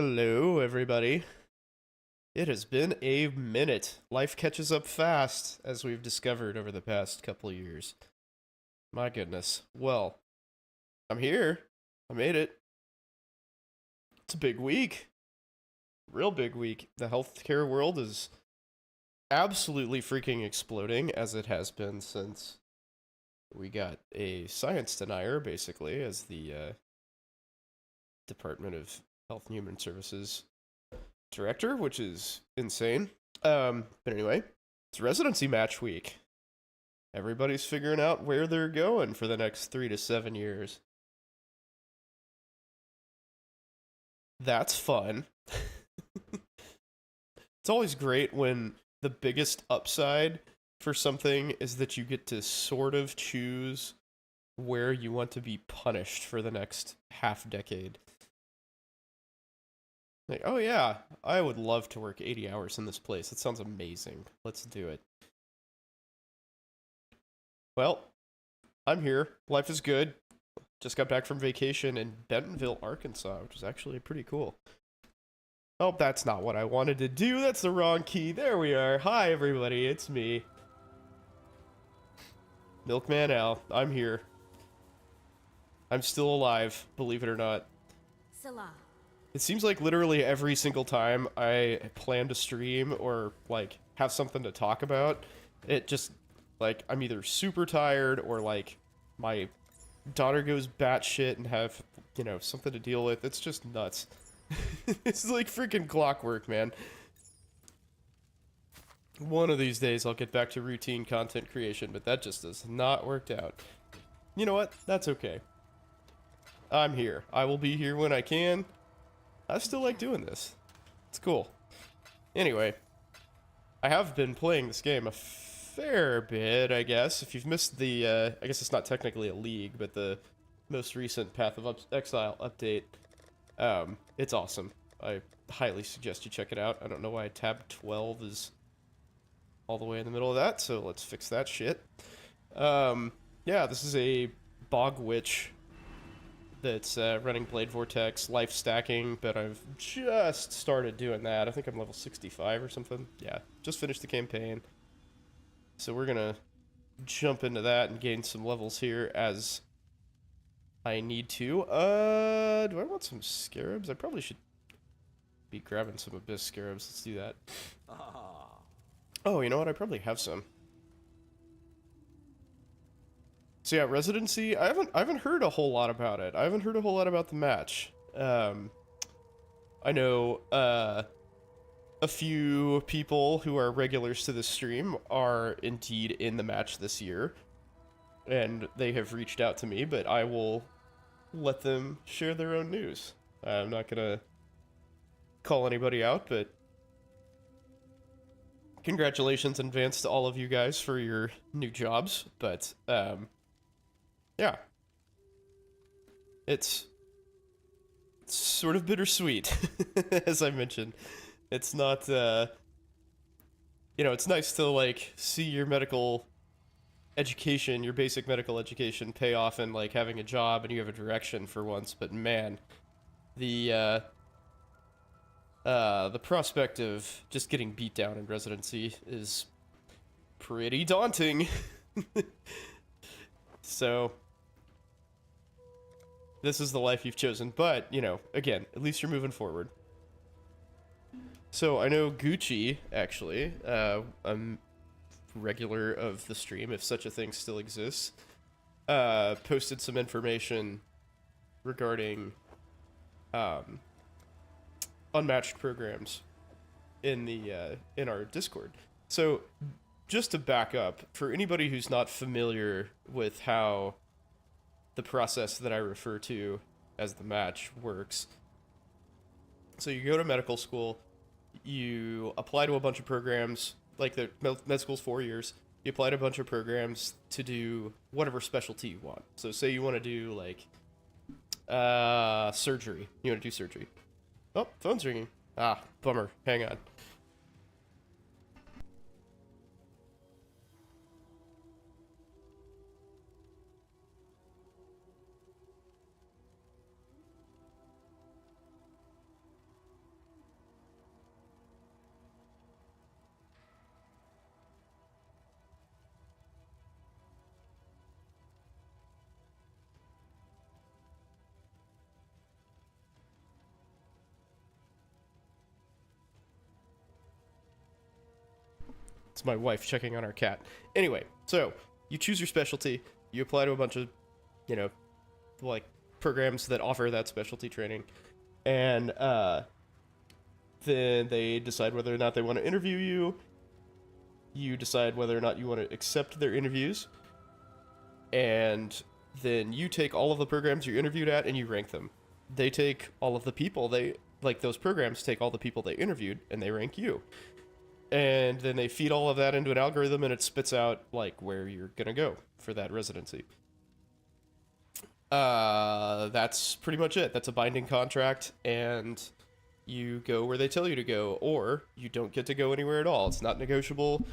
Hello, everybody. It has been a minute. Life catches up fast, as we've discovered over the past couple of years. My goodness. Well, I'm here. I made it. It's a big week. Real big week. The healthcare world is absolutely freaking exploding, as it has been since we got a science denier, basically, as the Department of Health and Human Services director, which is insane. But anyway, it's residency match week. Everybody's figuring out where they're going for the next 3 to 7 years. That's fun. It's always great when the biggest upside for something is that you get to sort of choose where you want to be punished for the next half decade. Like, oh yeah, I would love to work 80 hours in this place. It sounds amazing. Let's do it. Well, I'm here. Life is good. Just got back from vacation in Bentonville, Arkansas, which is actually pretty cool. Oh, that's not what I wanted to do. That's the wrong key. There we are. Hi, everybody. It's me. Milkman Al. I'm here. I'm still alive, believe it or not. Salah. It seems like literally every single time I plan to stream or, like, have something to talk about, it just, like, I'm either super tired or, like, my daughter goes batshit and have, something to deal with. It's just nuts. It's like freaking clockwork, man. One of these days I'll get back to routine content creation, but that just has not worked out. You know what? That's okay. I'm here. I will be here when I can. I still like doing this. It's cool. Anyway, I have been playing this game a fair bit, I guess. If you've missed the, I guess it's not technically a league, but the most recent Path of Exile update, it's awesome. I highly suggest you check it out. I don't know why tab 12 is all the way in the middle of that, so let's fix that shit. Yeah, this is a Bog Witch that's running Blade Vortex, life stacking, but I've just started doing that. I think I'm level 65 or something. Yeah, just finished the campaign. So we're gonna jump into that and gain some levels here as I need to. Do I want some scarabs? I probably should be grabbing some abyss scarabs. Let's do that. Oh, you know what? I probably have some. So yeah, Residency. I haven't heard a whole lot about it. I haven't heard a whole lot about the match. I know a few people who are regulars to the stream are indeed in the match this year, and they have reached out to me. But I will let them share their own news. I'm not gonna call anybody out, but congratulations in advance to all of you guys for your new jobs. But yeah, it's sort of bittersweet, as I mentioned. It's not, it's nice to, like, see your medical education, your basic medical education pay off in, like, having a job and you have a direction for once, but man, the prospect of just getting beat down in residency is pretty daunting. So this is the life you've chosen, but, again, at least you're moving forward. So I know Gucci, actually, a regular of the stream, if such a thing still exists, posted some information regarding unmatched programs in the in our Discord. So just to back up, for anybody who's not familiar with how the process that I refer to as the match works. So you go to medical school, you apply to a bunch of programs, like the med school's 4 years, you apply to a bunch of programs to do whatever specialty you want. So say you want to do, like, surgery. You want to do surgery. Oh, phone's ringing. Ah, bummer. Hang on. It's my wife checking on our cat. Anyway, so you choose your specialty. You apply to a bunch of, you know, like programs that offer that specialty training, and then they decide whether or not they want to interview you. You decide whether or not you want to accept their interviews, and then you take all of the programs you're interviewed at and you rank them. They take all of the people those programs take all the people they interviewed and they rank you. And then they feed all of that into an algorithm and it spits out like where you're gonna go for that residency. That's pretty much it. That's a binding contract, and you go where they tell you to go, or you don't get to go anywhere at all. It's not negotiable.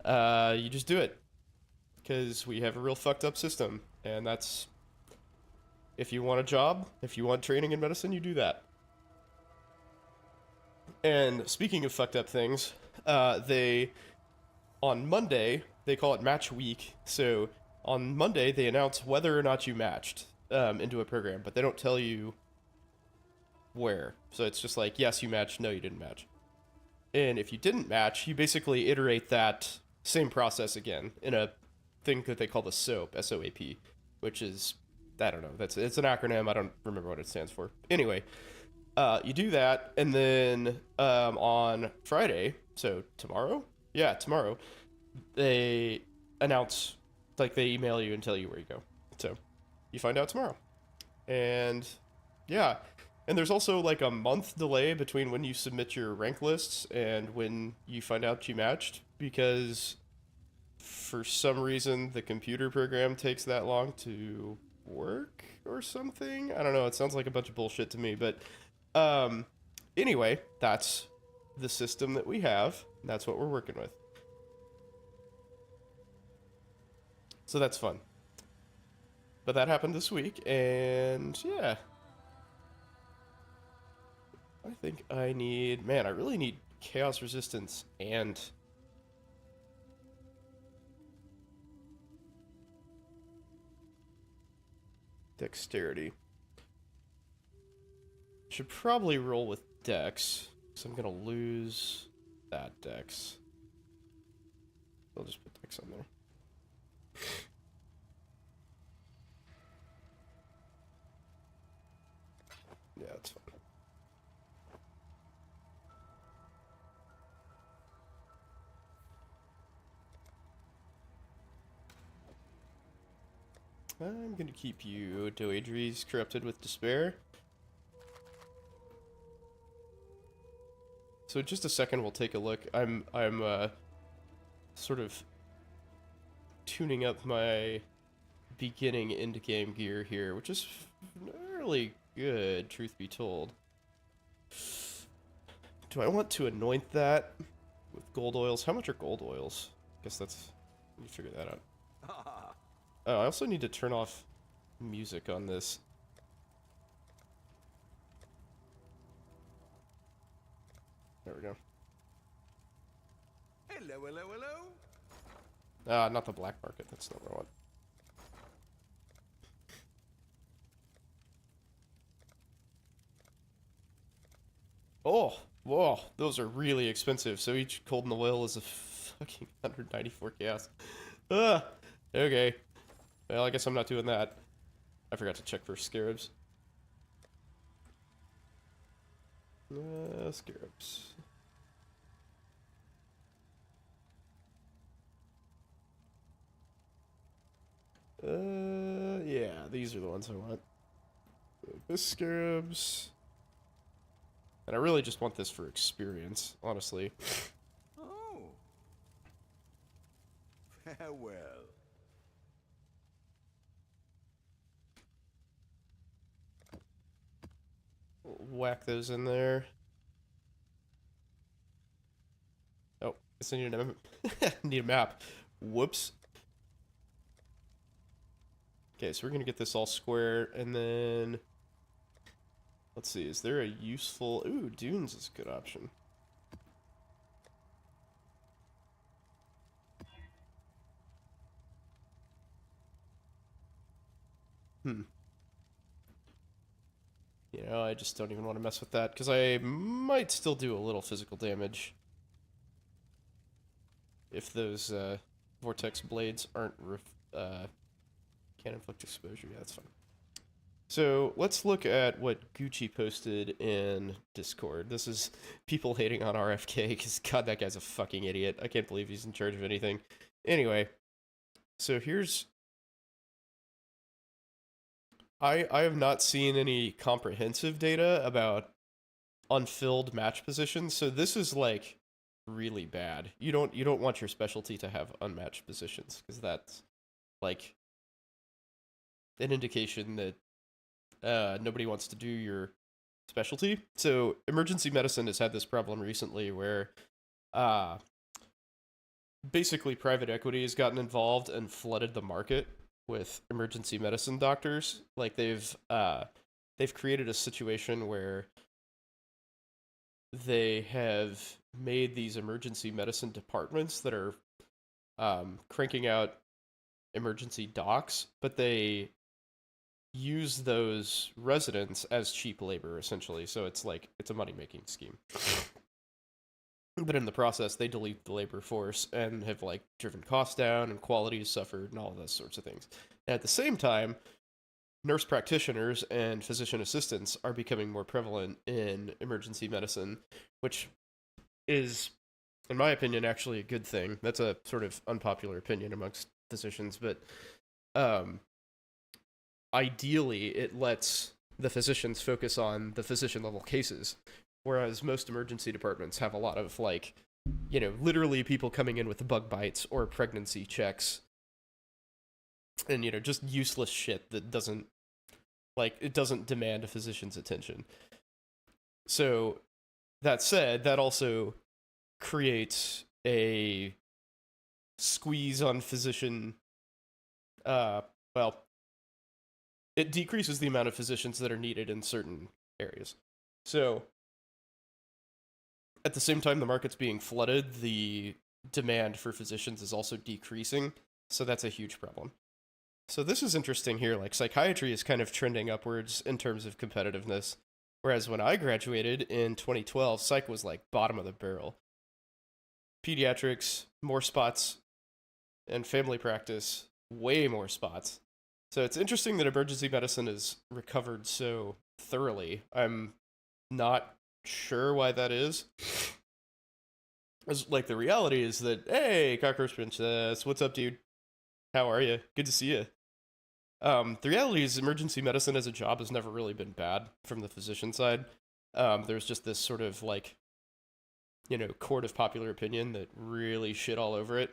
You just do it. Because we have a real fucked up system, and that's... If you want a job, if you want training in medicine, you do that. And speaking of fucked up things, on Monday, they call it match week, so on Monday they announce whether or not you matched into a program, but they don't tell you where. So it's just like, yes, you matched, no, you didn't match. And if you didn't match, you basically iterate that same process again in a thing that they call the SOAP, S-O-A-P, which is, I don't know, it's an acronym, I don't remember what it stands for. Anyway, you do that, and then on Friday, so tomorrow? Yeah, tomorrow, they announce, like they email you and tell you where you go. So you find out tomorrow. And yeah, and there's also like a month delay between when you submit your rank lists and when you find out you matched, because for some reason the computer program takes that long to work or something. I don't know, it sounds like a bunch of bullshit to me, but anyway, that's the system that we have. That's what we're working with. So that's fun. But that happened this week, and yeah. I think I need... Man, I really need chaos resistance and... dexterity. Should probably roll with dex, because I'm gonna lose that dex. I'll just put dex on there. Yeah, that's fine. I'm gonna keep you Doedries corrupted with despair. So just a second, we'll take a look. I'm sort of tuning up my beginning end game gear here, which is fairly good, truth be told. Do I want to anoint that with gold oils? How much are gold oils? I guess that's... Let me figure that out. Oh, I also need to turn off music on this. There we go. Hello, hello, hello. Not the black market. That's not what I want. Oh, whoa, those are really expensive. So each golden oil is a fucking 194 chaos. Okay. Well, I guess I'm not doing that. I forgot to check for scarabs. Scarabs. Yeah, these are the ones I want. This scarabs. And I really just want this for experience, honestly. Oh. Farewell. Whack those in there. Oh, guess I need a need a map. Whoops. Okay, so we're gonna get this all square, and then let's see. Is there a useful? Ooh, dunes is a good option. You know, I just don't even want to mess with that, because I might still do a little physical damage. if those vortex blades aren't can inflict exposure. Yeah, that's fine. So let's look at what Gucci posted in Discord. This is people hating on RFK because God, that guy's a fucking idiot. I can't believe he's in charge of anything. Anyway, so here's. I have not seen any comprehensive data about unfilled match positions, so this is like really bad. You don't want your specialty to have unmatched positions because that's like an indication that nobody wants to do your specialty. So emergency medicine has had this problem recently where basically private equity has gotten involved and flooded the market with emergency medicine doctors. Like they've created a situation where they have made these emergency medicine departments that are cranking out emergency docs, but they use those residents as cheap labor essentially. So it's like it's a money-making scheme. But in the process, they delete the labor force and have like driven costs down and quality has suffered and all those sorts of things. And at the same time, nurse practitioners and physician assistants are becoming more prevalent in emergency medicine, which is, in my opinion, actually a good thing. That's a sort of unpopular opinion amongst physicians, but ideally it lets the physicians focus on the physician level cases, whereas most emergency departments have a lot of like, you know, literally people coming in with bug bites or pregnancy checks and, you know, just useless shit that doesn't demand a physician's attention. So that said, that also creates a squeeze on physician well, it decreases the amount of physicians that are needed in certain areas. So at the same time the market's being flooded, the demand for physicians is also decreasing, so that's a huge problem. So this is interesting here, like psychiatry is kind of trending upwards in terms of competitiveness, whereas when I graduated in 2012, psych was like bottom of the barrel. Pediatrics, more spots, and family practice, way more spots. So it's interesting that emergency medicine has recovered so thoroughly. I'm not sure why that is. Like the reality is that, hey, Cockroach Princess, what's up, dude? How are you? Good to see you. The reality is emergency medicine as a job has never really been bad from the physician side. There's just this sort of like, you know, court of popular opinion that really shit all over it.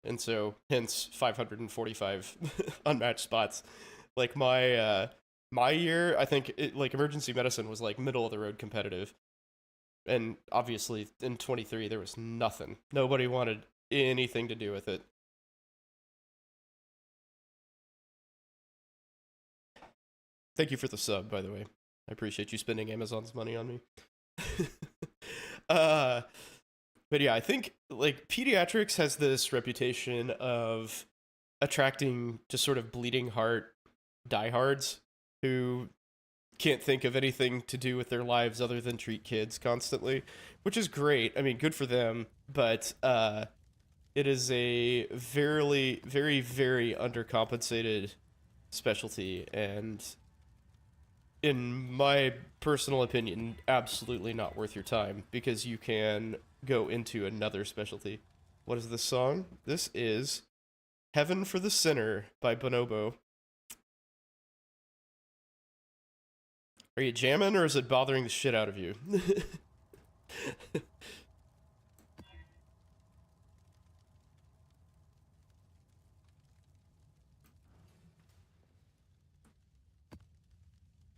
And so hence 545 unmatched spots. Like my year, I think like emergency medicine was like middle of the road competitive. And obviously in 23 there was nothing. Nobody wanted anything to do with it. Thank you for the sub, by the way. I appreciate you spending Amazon's money on me. But yeah, I think like pediatrics has this reputation of attracting just sort of bleeding heart diehards who can't think of anything to do with their lives other than treat kids constantly, which is great. I mean, good for them, but it is a very, very, very undercompensated specialty, and in my personal opinion, absolutely not worth your time because you can go into another specialty. What is this song? This is Heaven for the Sinner by Bonobo. Are you jamming or is it bothering the shit out of you?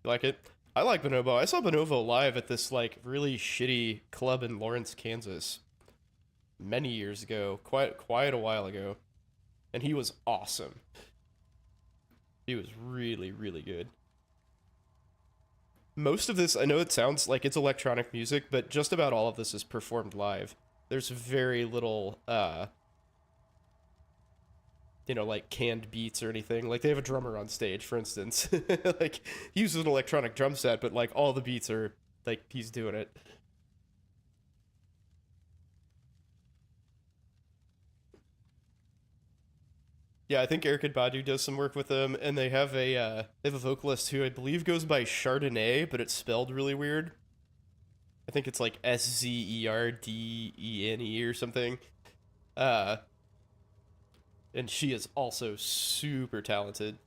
You like it? I like Bonobo. I saw Bonobo live at this like really shitty club in Lawrence, Kansas many years ago, quite a while ago. And he was awesome. He was really, really good. Most of this, I know it sounds like it's electronic music, but just about all of this is performed live. There's very little, you know, like canned beats or anything. Like they have a drummer on stage, for instance. Like he uses an electronic drum set, but like all the beats are like he's doing it. Yeah, I think Eric Badu does some work with them, and they have a vocalist who I believe goes by Chardonnay, but it's spelled really weird. I think it's like Zerdene or something. Uh, and she is also super talented.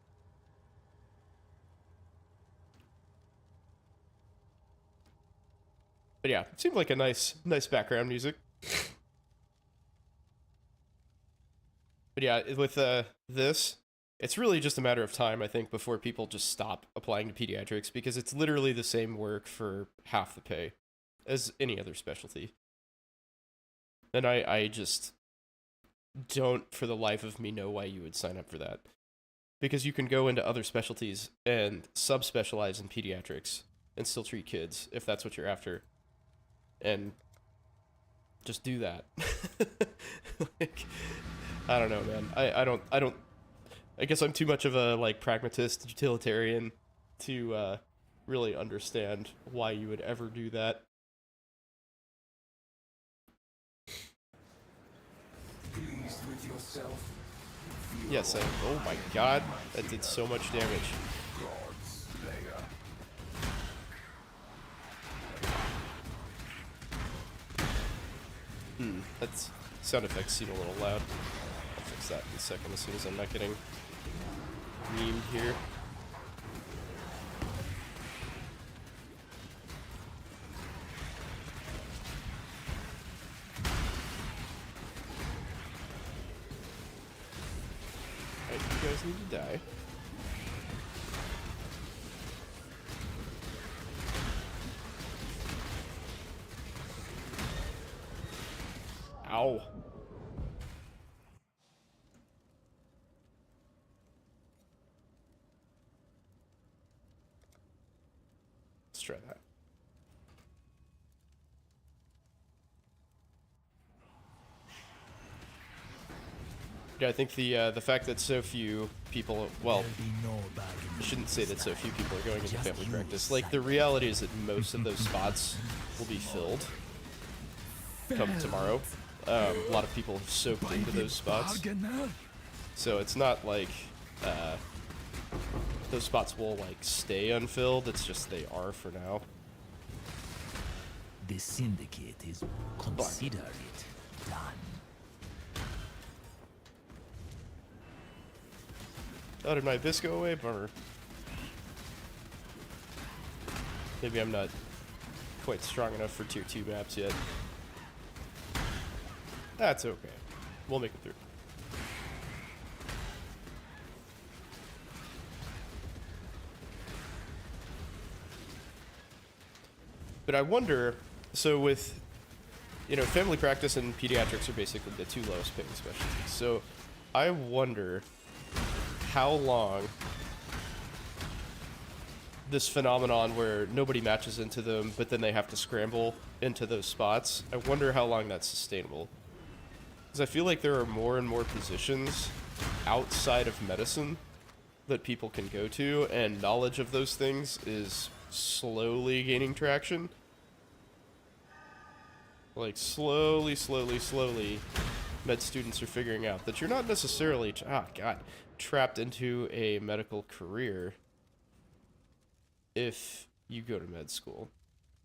But yeah, it seemed like a nice background music. But yeah, with this, it's really just a matter of time, I think, before people just stop applying to pediatrics because it's literally the same work for half the pay as any other specialty. And I just don't, for the life of me, know why you would sign up for that. Because you can go into other specialties and subspecialize in pediatrics and still treat kids if that's what you're after. And just do that. Like, I don't know, man. I guess I'm too much of a like pragmatist utilitarian to really understand why you would ever do that. Pleased with yourself? Yes, oh my god, that did so much damage. Godslayer. That's sound effects seem a little loud. I'll fix that in a second as soon as I'm not getting memed here. Alright, you guys need to die. Ow. Let's try that. Yeah, I think the fact that so few people, well, I shouldn't say that so few people are going into family practice. Like, the reality is that most of those spots will be filled come tomorrow. A lot of people have soaked into those spots. So it's not like those spots will, like, stay unfilled. It's just they are for now. The syndicate is consider it done. Oh, did my abyss go away? Bummer. Maybe I'm not quite strong enough for tier 2 maps yet. That's okay. We'll make it through. But I wonder, so with, you know, family practice and pediatrics are basically the two lowest paying specialties. So I wonder how long this phenomenon where nobody matches into them, but then they have to scramble into those spots, I wonder how long that's sustainable. Because I feel like there are more and more positions outside of medicine that people can go to, and knowledge of those things is slowly gaining traction. Like, slowly, med students are figuring out that you're not necessarily, trapped into a medical career if you go to med school.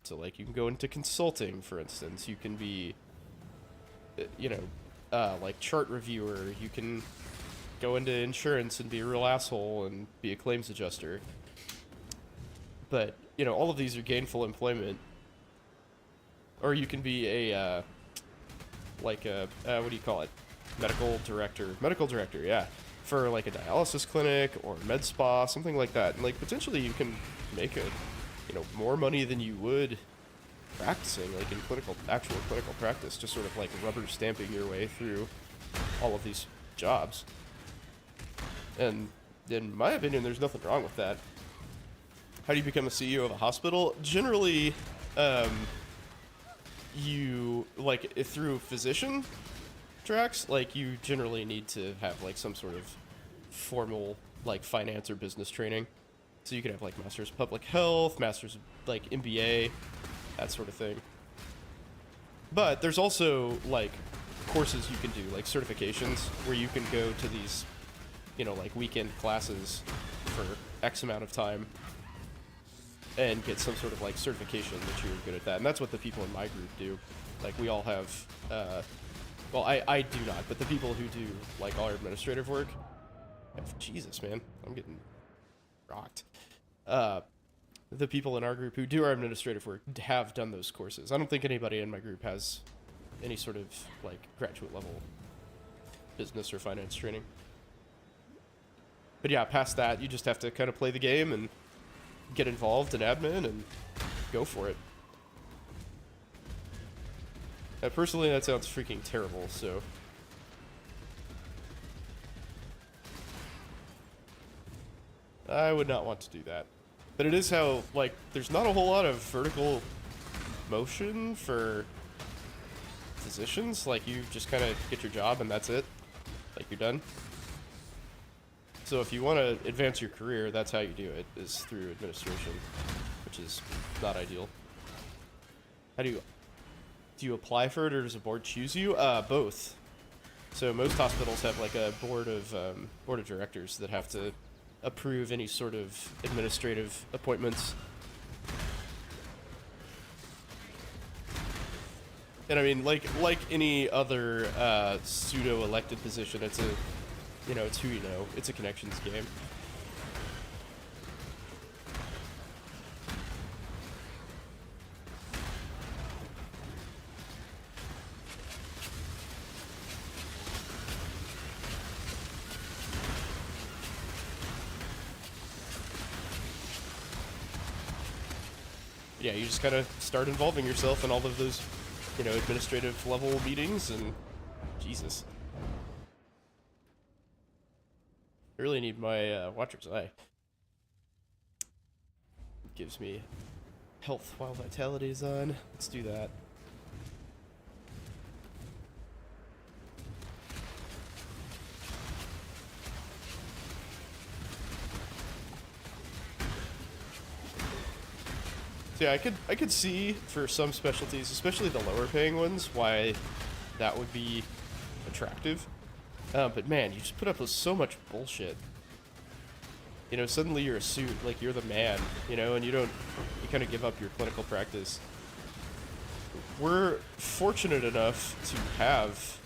So, like, you can go into consulting, for instance. You can be, you know, like, chart reviewer. You can go into insurance and be a real asshole and be a claims adjuster. But, you know, all of these are gainful employment. Or you can be a, what do you call it? Medical director, yeah. For, like, a dialysis clinic or med spa, something like that. And, like, potentially you can make more money than you would practicing, like, in actual clinical practice, just sort of, like, rubber stamping your way through all of these jobs. And in my opinion, there's nothing wrong with that. How do you become a CEO of a hospital? Generally, you, like, through physician tracks, like, you generally need to have, like, some sort of formal, like, finance or business training. So you can have, like, Master's of Public Health, Master's of, like, MBA, that sort of thing. But there's also, like, courses you can do, like certifications, where you can go to these you know, like weekend classes for X amount of time and get some sort of like certification that you're good at that. And that's what the people in my group do. Like we all have, well, I do not, but the people who do like all our administrative work, Jesus, man, I'm getting rocked. The people in our group who do our administrative work have done those courses. I don't think anybody in my group has any sort of like graduate level business or finance training. But yeah, past that, you just have to kind of play the game and get involved in admin and go for it. Personally, that sounds freaking terrible, so... I would not want to do that. But it is how, like, there's not a whole lot of vertical motion for physicians. Like, you just kind of get your job and that's it. Like, you're done. So if you want to advance your career, that's how you do it, is through administration, which is not ideal. How do you apply for it, or does a board choose you? Both. So most hospitals have like a board of directors that have to approve any sort of administrative appointments. And I mean, like any other pseudo-elected position, it's a, you know, it's who you know. It's a connections game. Yeah, you just kind of start involving yourself in all of those, you know, administrative level meetings, and Jesus. I really need my Watcher's Eye. It gives me health while vitality is on. Let's do that. So yeah, I could see for some specialties, especially the lower paying ones, why that would be attractive. But man, you just put up with so much bullshit. You know, suddenly you're a suit, like you're the man, you know, and you kind of give up your clinical practice. We're fortunate enough to have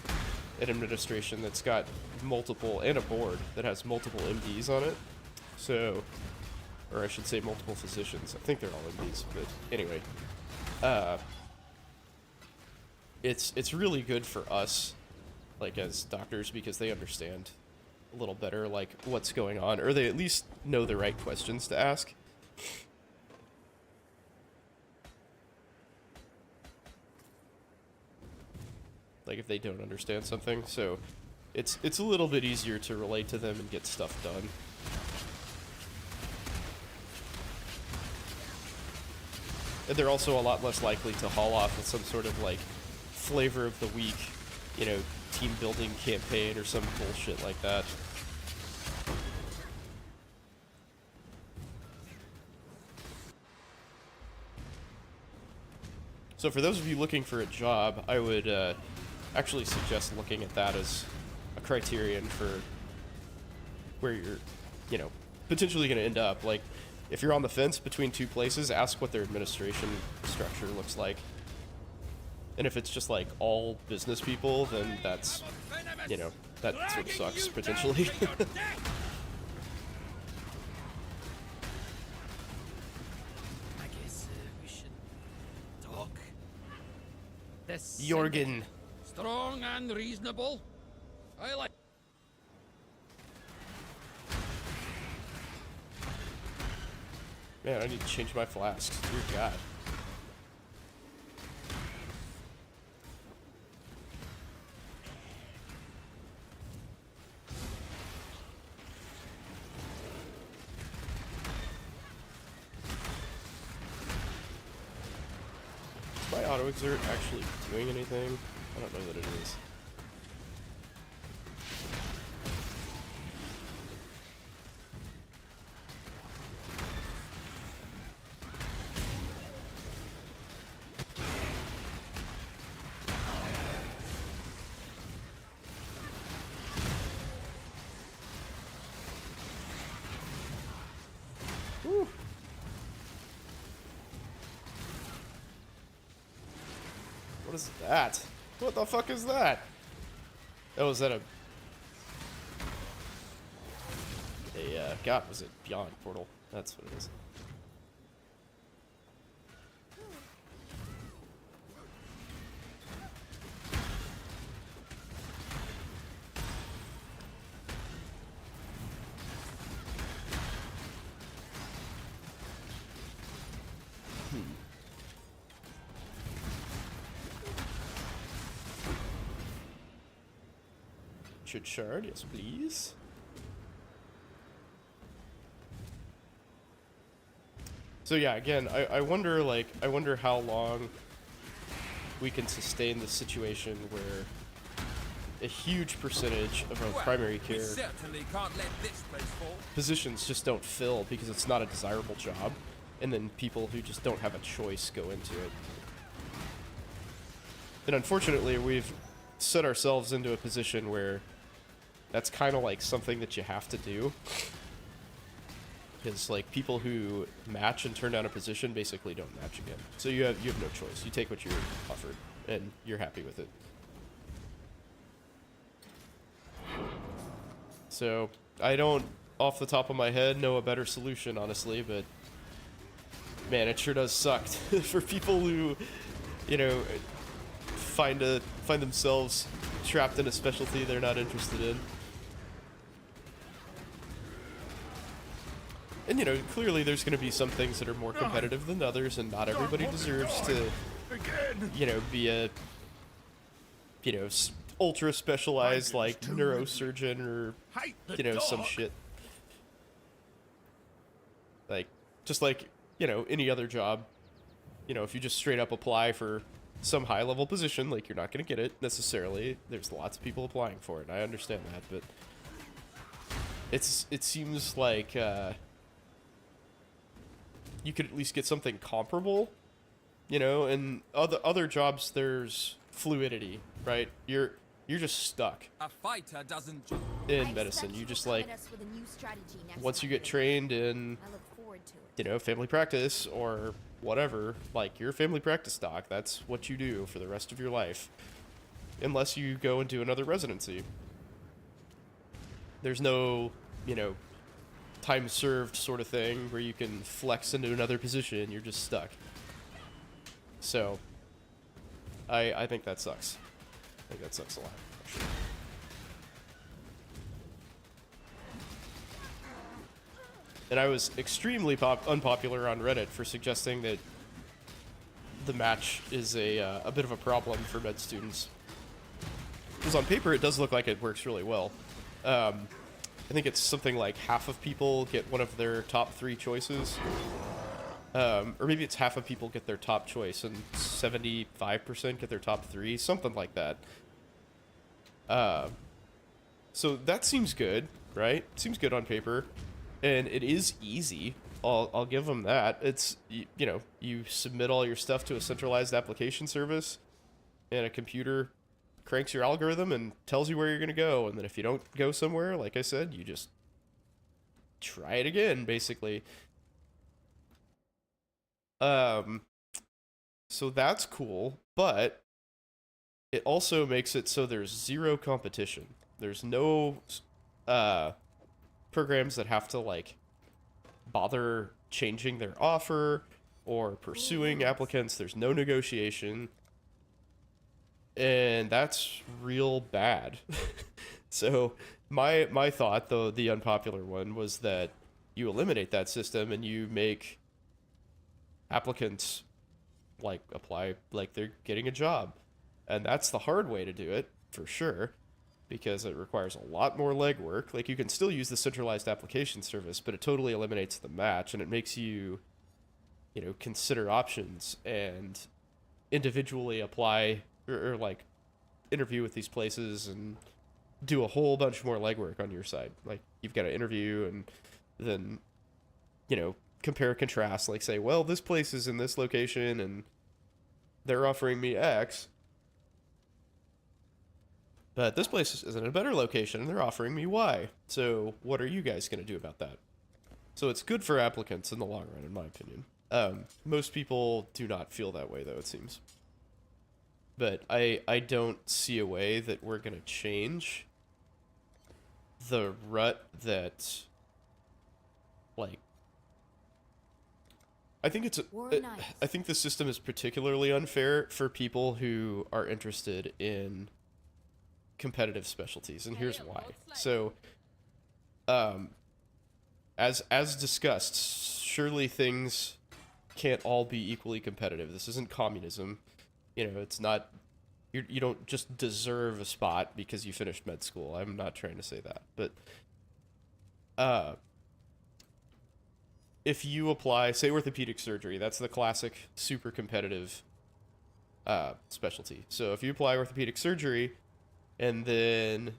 an administration that's got multiple, and a board that has multiple MDs on it. So, or I should say multiple physicians. I think they're all MDs, but anyway. It's really good for us, like as doctors, because they understand a little better like what's going on, or they at least know the right questions to ask. Like if they don't understand something, so it's a little bit easier to relate to them and get stuff done. And they're also a lot less likely to haul off with some sort of like flavor of the week, you know, team building campaign or some bullshit like that. So for those of you looking for a job, I would actually suggest looking at that as a criterion for where you're, you know, potentially going to end up. Like, if you're on the fence between two places, ask what their administration structure looks like. And if it's just like all business people, then that's, you know, that sort of sucks potentially. I guess we should talk. This Jorgen. Strong and reasonable. I like. Man, I need to change my flasks. Dear God. Is my auto exert actually doing anything? I don't know that it is. is that? What the fuck is that? Oh, is that a... God, was it Beyond Portal? That's what it is. Should shard, yes please. So yeah, again, I wonder, like, I wonder how long we can sustain this situation where a huge percentage of our primary care certainly can't let this place fall. positions just don't fill because it's not a desirable job, and then people who just don't have a choice go into it. And unfortunately, we've set ourselves into a position where that's kind of like something that you have to do. Because like people who match and turn down a position basically don't match again. So you have no choice. You take what you're offered, and you're happy with it. So I don't, off the top of my head, know a better solution, honestly. But man, it sure does suck for people who, you know, find themselves trapped in a specialty they're not interested in. And, you know, clearly there's going to be some things that are more competitive than others, and not everybody deserves to, you know, be a, you know, ultra specialized, like, neurosurgeon or, you know, some shit. Like, just like, you know, any other job. You know, if you just straight up apply for some high-level position, like, you're not going to get it, necessarily. There's lots of people applying for it, and I understand that, but it seems like, you could at least get something comparable, you know. And other jobs, there's fluidity, right? You're just stuck A fighter doesn't. in medicine. You just like, once you get trained in, you know, family practice or whatever, like your family practice doc, that's what you do for the rest of your life, unless you go and do another residency. There's no, you know, time served sort of thing where you can flex into another position. You're just stuck. So I think that sucks. I think that sucks a lot, actually. And I was extremely unpopular on Reddit for suggesting that the match is a bit of a problem for med students. Because on paper it does look like it works really well. I think it's something like half of people get one of their top 3 choices. Or maybe it's half of people get their top choice and 75% get their top 3, something like that. So that seems good, right? Seems good on paper. And it is easy. I'll give them that. It's, you know, you submit all your stuff to a centralized application service, and a computer cranks your algorithm and tells you where you're going to go. And then if you don't go somewhere, like I said, you just try it again, basically. So that's cool, but it also makes it so there's zero competition. There's no programs that have to, like, bother changing their offer or pursuing applicants. There's no negotiation. And that's real bad. So my thought, though, the unpopular one, was that you eliminate that system and you make applicants, like, apply like they're getting a job. And that's the hard way to do it, for sure, because it requires a lot more legwork. Like, you can still use the centralized application service, but it totally eliminates the match, and it makes you, you know, consider options and individually apply or like interview with these places and do a whole bunch more legwork on your side. Like, you've got to interview and then, you know, compare and contrast, like, say, well, this place is in this location and they're offering me X, but this place is in a better location and they're offering me Y. So what are you guys going to do about that? So it's good for applicants in the long run, in my opinion. Most people do not feel that way, though, it seems. but I don't see a way that we're gonna change the rut that, like, I think it's I think the system is particularly unfair for people who are interested in competitive specialties, and here's why. So, as discussed, surely things can't all be equally competitive. This isn't communism. You know, it's not, you don't just deserve a spot because you finished med school. I'm not trying to say that, but if you apply, say, orthopedic surgery, that's the classic super competitive specialty. So if you apply orthopedic surgery and then,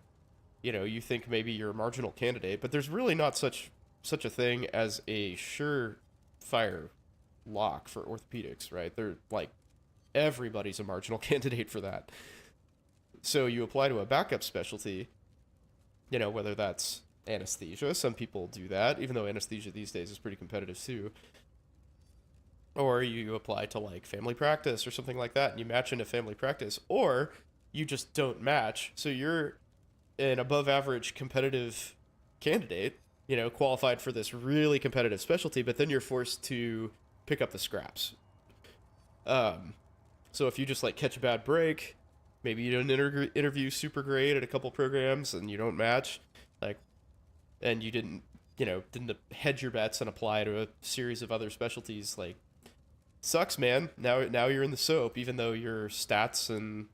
you know, you think maybe you're a marginal candidate, but there's really not such a thing as a surefire lock for orthopedics, right? They're like, everybody's a marginal candidate for that. So you apply to a backup specialty, you know, whether that's anesthesia. Some people do that, even though anesthesia these days is pretty competitive too. Or you apply to like family practice or something like that, and you match into family practice, or you just don't match. So you're an above average competitive candidate, you know, qualified for this really competitive specialty, but then you're forced to pick up the scraps. So if you just like catch a bad break, maybe you don't interview super great at a couple programs and you don't match, like, and you didn't hedge your bets and apply to a series of other specialties, like, sucks, man. Now you're in the soap, even though your stats and,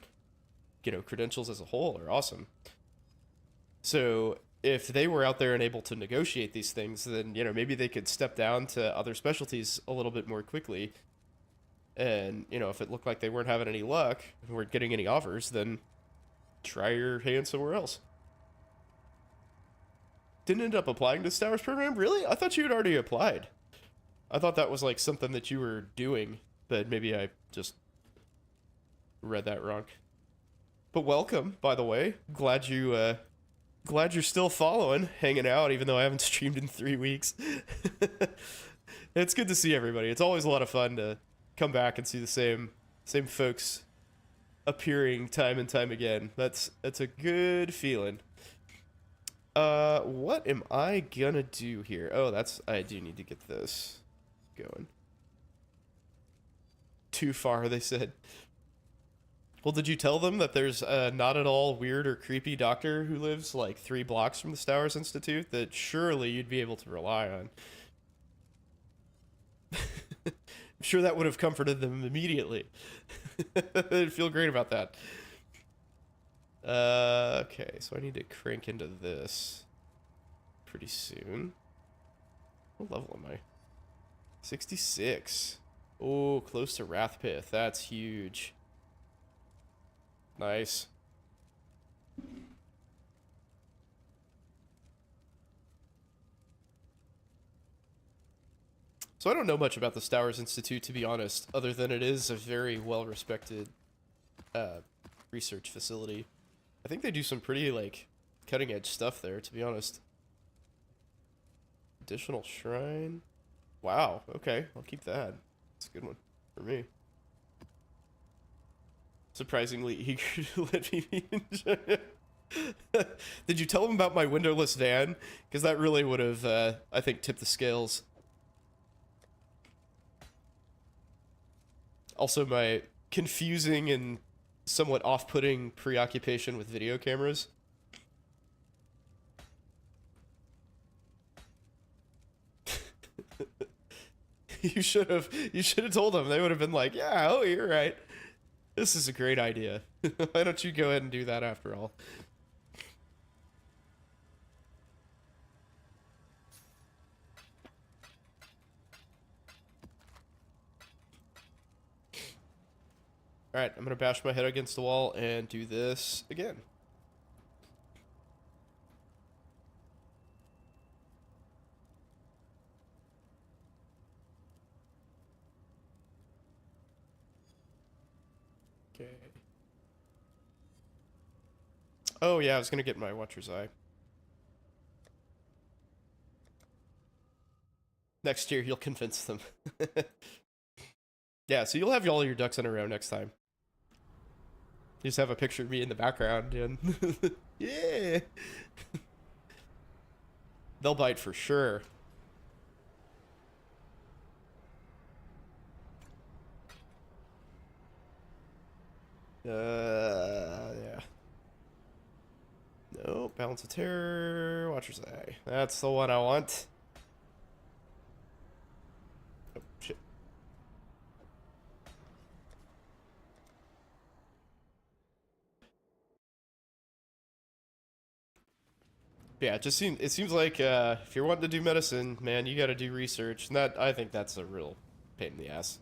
you know, credentials as a whole are awesome. So if they were out there and able to negotiate these things, then, you know, maybe they could step down to other specialties a little bit more quickly. And, you know, if it looked like they weren't having any luck, weren't getting any offers, then try your hand somewhere else. Didn't end up applying to Stowers program? Really? I thought you had already applied. I thought that was like something that you were doing, but maybe I just read that wrong. But welcome, by the way. Glad you're still following, hanging out, even though I haven't streamed in 3 weeks. It's good to see everybody. It's always a lot of fun to come back and see the same folks appearing time and time again. That's a good feeling. What am I gonna do here? Oh, I do need to get this going. Too far, they said. Well, did you tell them that there's a not at all weird or creepy doctor who lives like 3 blocks from the Stowers Institute that surely you'd be able to rely on? I'm sure that would have comforted them immediately. They'd feel great about that. Okay, so I need to crank into this pretty soon. What level am I? 66. Oh, close to Wrathpith. That's huge. Nice. So I don't know much about the Stowers Institute, to be honest, other than it is a very well-respected research facility. I think they do some pretty, like, cutting-edge stuff there, to be honest. Additional shrine. Wow, okay, I'll keep that. It's a good one for me. Surprisingly eager to let me enjoy it. Did you tell them about my windowless van? Because that really would have, I think, tipped the scales. Also, my confusing and somewhat off-putting preoccupation with video cameras. You should have told them. They would have been like, yeah, oh, you're right. This is a great idea. Why don't you go ahead and do that after all? Alright, I'm gonna bash my head against the wall and do this again. Okay. Oh yeah, I was gonna get my Watcher's Eye. Next year, you'll convince them. Yeah, so you'll have all your ducks in a row next time. Just have a picture of me in the background, and yeah, they'll bite for sure. Yeah. No, balance of terror. Watcher's eye. That's the one I want. Oh shit. Yeah, it seems like if you're wanting to do medicine, man, you got to do research, and I think that's a real pain in the ass.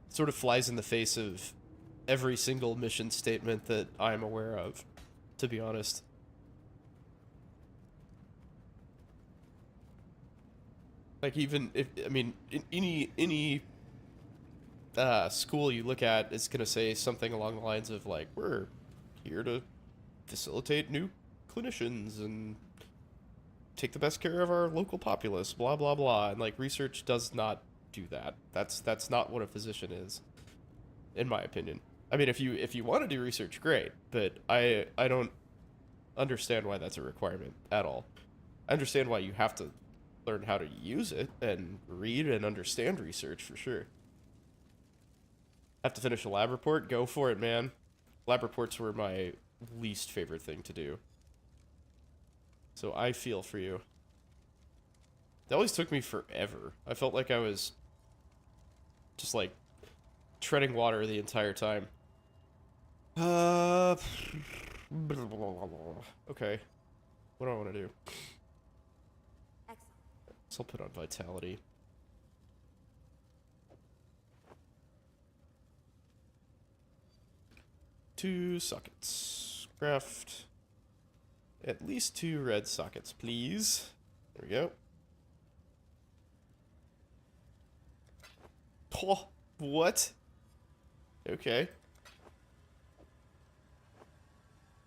It sort of flies in the face of every single mission statement that I'm aware of, to be honest. Like, even if, I mean, in any school you look at is gonna say something along the lines of like, we're here to facilitate new clinicians and take the best care of our local populace, blah blah blah, and like research does not do that. That's not what a physician is, in my opinion. I mean, if you want to do research, great, but I don't understand why that's a requirement at all. I understand why you have to learn how to use it and read and understand research for sure. Have to finish a lab report? Go for it, man. Lab reports were my least favorite thing to do. So I feel for you. That always took me forever. I felt like I was just like treading water the entire time. Okay. What do I want to do? So I'll put on vitality. Two sockets. Craft at least 2 red sockets, please. There we go. Oh, what? Okay.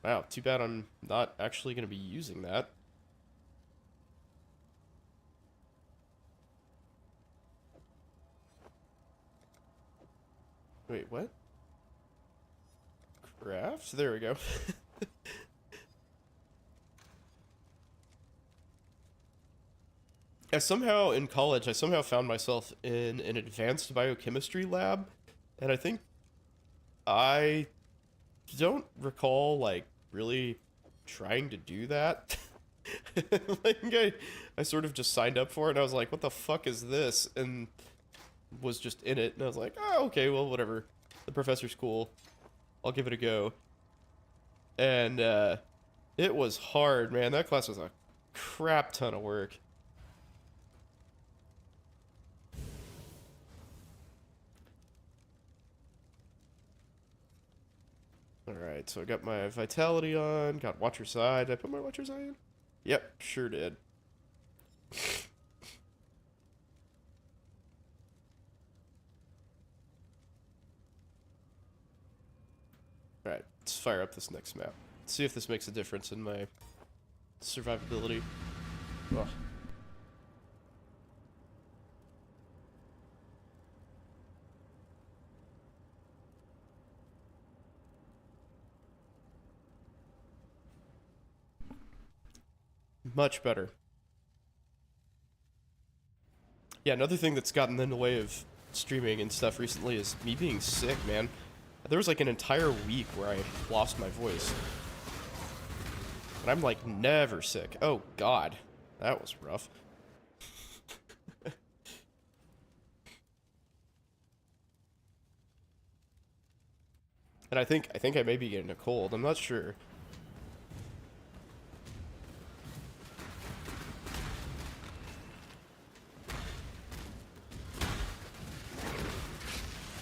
Wow, too bad I'm not actually going to be using that. Wait, what? Craft? There we go. Somehow in college, I somehow found myself in an advanced biochemistry lab, and I think I don't recall, like, really trying to do that. Like, I sort of just signed up for it, and I was like, what the fuck is this? And was just in it, and I was like, oh, okay, well, whatever. The professor's cool. I'll give it a go. And, it was hard, man. That class was a crap ton of work. Alright, so I got my vitality on, got Watcher's Eye. Did I put my Watcher's Eye in? Yep, sure did. Alright, let's fire up this next map. Let's see if this makes a difference in my survivability. Ugh. Much better. Yeah, another thing that's gotten in the way of streaming and stuff recently is me being sick, man. There was like an entire week where I lost my voice. And I'm like never sick. Oh god. That was rough. And I think I may be getting a cold. I'm not sure.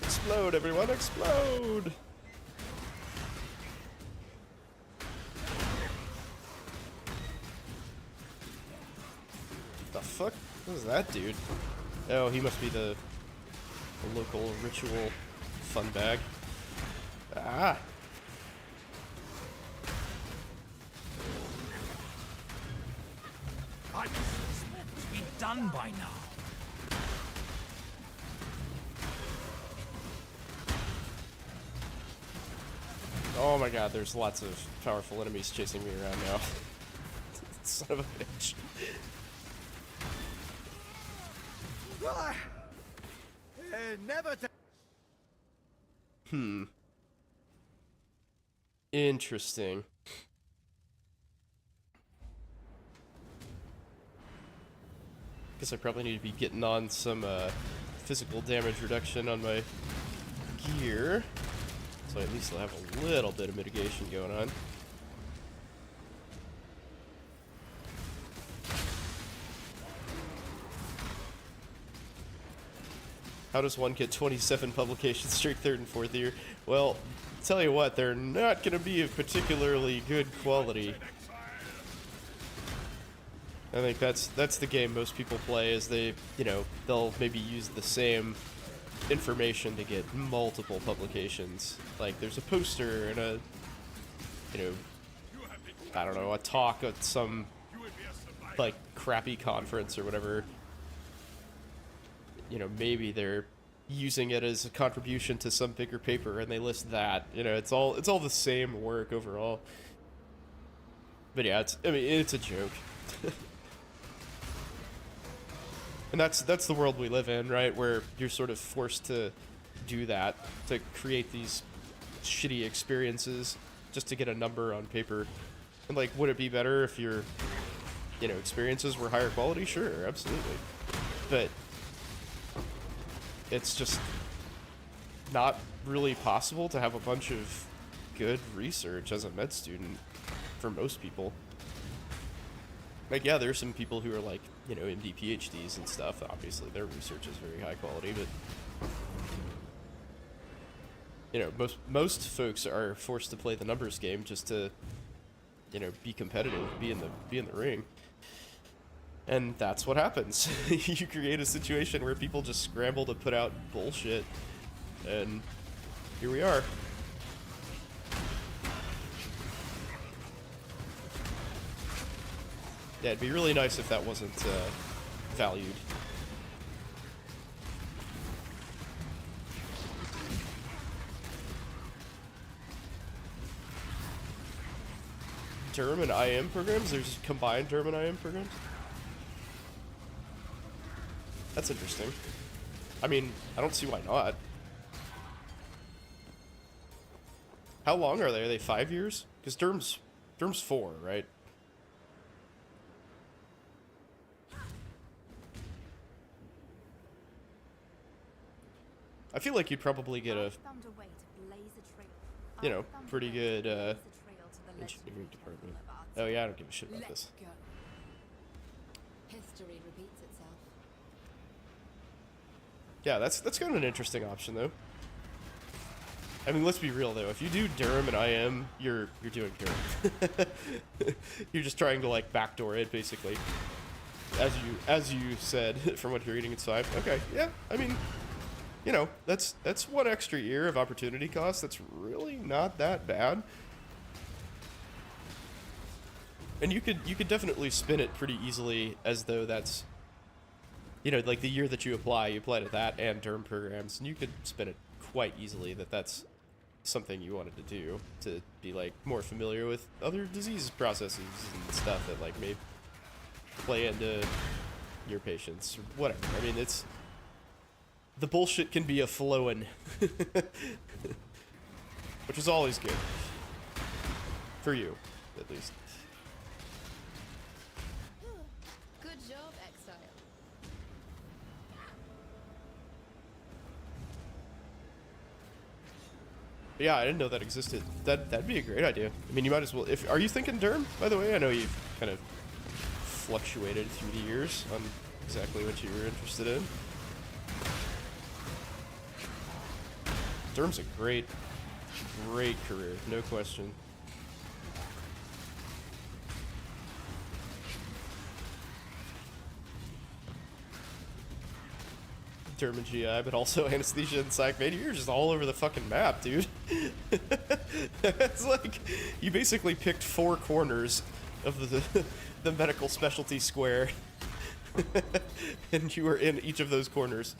Explode, everyone, explode! The fuck? What is that dude? Oh, he must be the local ritual fun bag. Ah! I was to be done by now. Oh my god, there's lots of powerful enemies chasing me around now. Son of a bitch. Never to Interesting. Guess I probably need to be getting on some physical damage reduction on my gear, so at least I'll have a little bit of mitigation going on. How does one get 27 publications straight third and fourth year? Well, tell you what, they're not going to be of particularly good quality. I think that's the game most people play, is they, you know, they'll maybe use the same information to get multiple publications. Like, there's a poster and a, you know, I don't know, a talk at some, like, crappy conference or whatever. You know, maybe they're using it as a contribution to some bigger paper and they list that. You know, it's all the same work overall. But yeah, I mean, it's a joke. And that's the world we live in, right? Where you're sort of forced to do that, to create these shitty experiences just to get a number on paper. And like, would it be better if your, you know, experiences were higher quality? Sure, absolutely. But it's just not really possible to have a bunch of good research as a med student for most people. Like, yeah, there's some people who are like, you know, MD PhDs and stuff. Obviously, their research is very high quality, but you know, most folks are forced to play the numbers game just to, you know, be competitive, be in the ring. And that's what happens. You create a situation where people just scramble to put out bullshit, and here we are. Yeah, it'd be really nice if that wasn't valued. Derm and IM programs? There's combined Derm and IM programs? That's interesting. I mean, I don't see why not. How long are they? Are they 5 years? Because Derm's 4, right? I feel like you'd probably get a, you know, pretty good engineering department. Oh yeah, I don't give a shit about this. History repeats itself. Yeah, that's kind of an interesting option though. I mean, let's be real though. If you do Durham and IM, you're doing Durham. You're just trying to like backdoor it basically. As you said, from what you're reading, it's 5. Okay, yeah. I mean, you know, that's 1 extra year of opportunity cost. That's really not that bad. And you could definitely spin it pretty easily as though that's, you know, like the year that you apply to that and derm programs, and you could spin it quite easily that that's something you wanted to do, to be like more familiar with other disease processes and stuff that like may play into your patients or whatever. I mean, it's, the bullshit can be a flowing, which is always good for you, at least. Good job, Exile. Yeah, I didn't know that existed. That'd be a great idea. I mean, you might as well. Are you thinking derm, by the way? I know you've kind of fluctuated through the years on exactly what you were interested in. Derm's a great career, no question. Derm and GI, but also anesthesia and psych. Man, you're just all over the fucking map, dude. It's like, you basically picked 4 corners of the medical specialty square. And you were in each of those corners.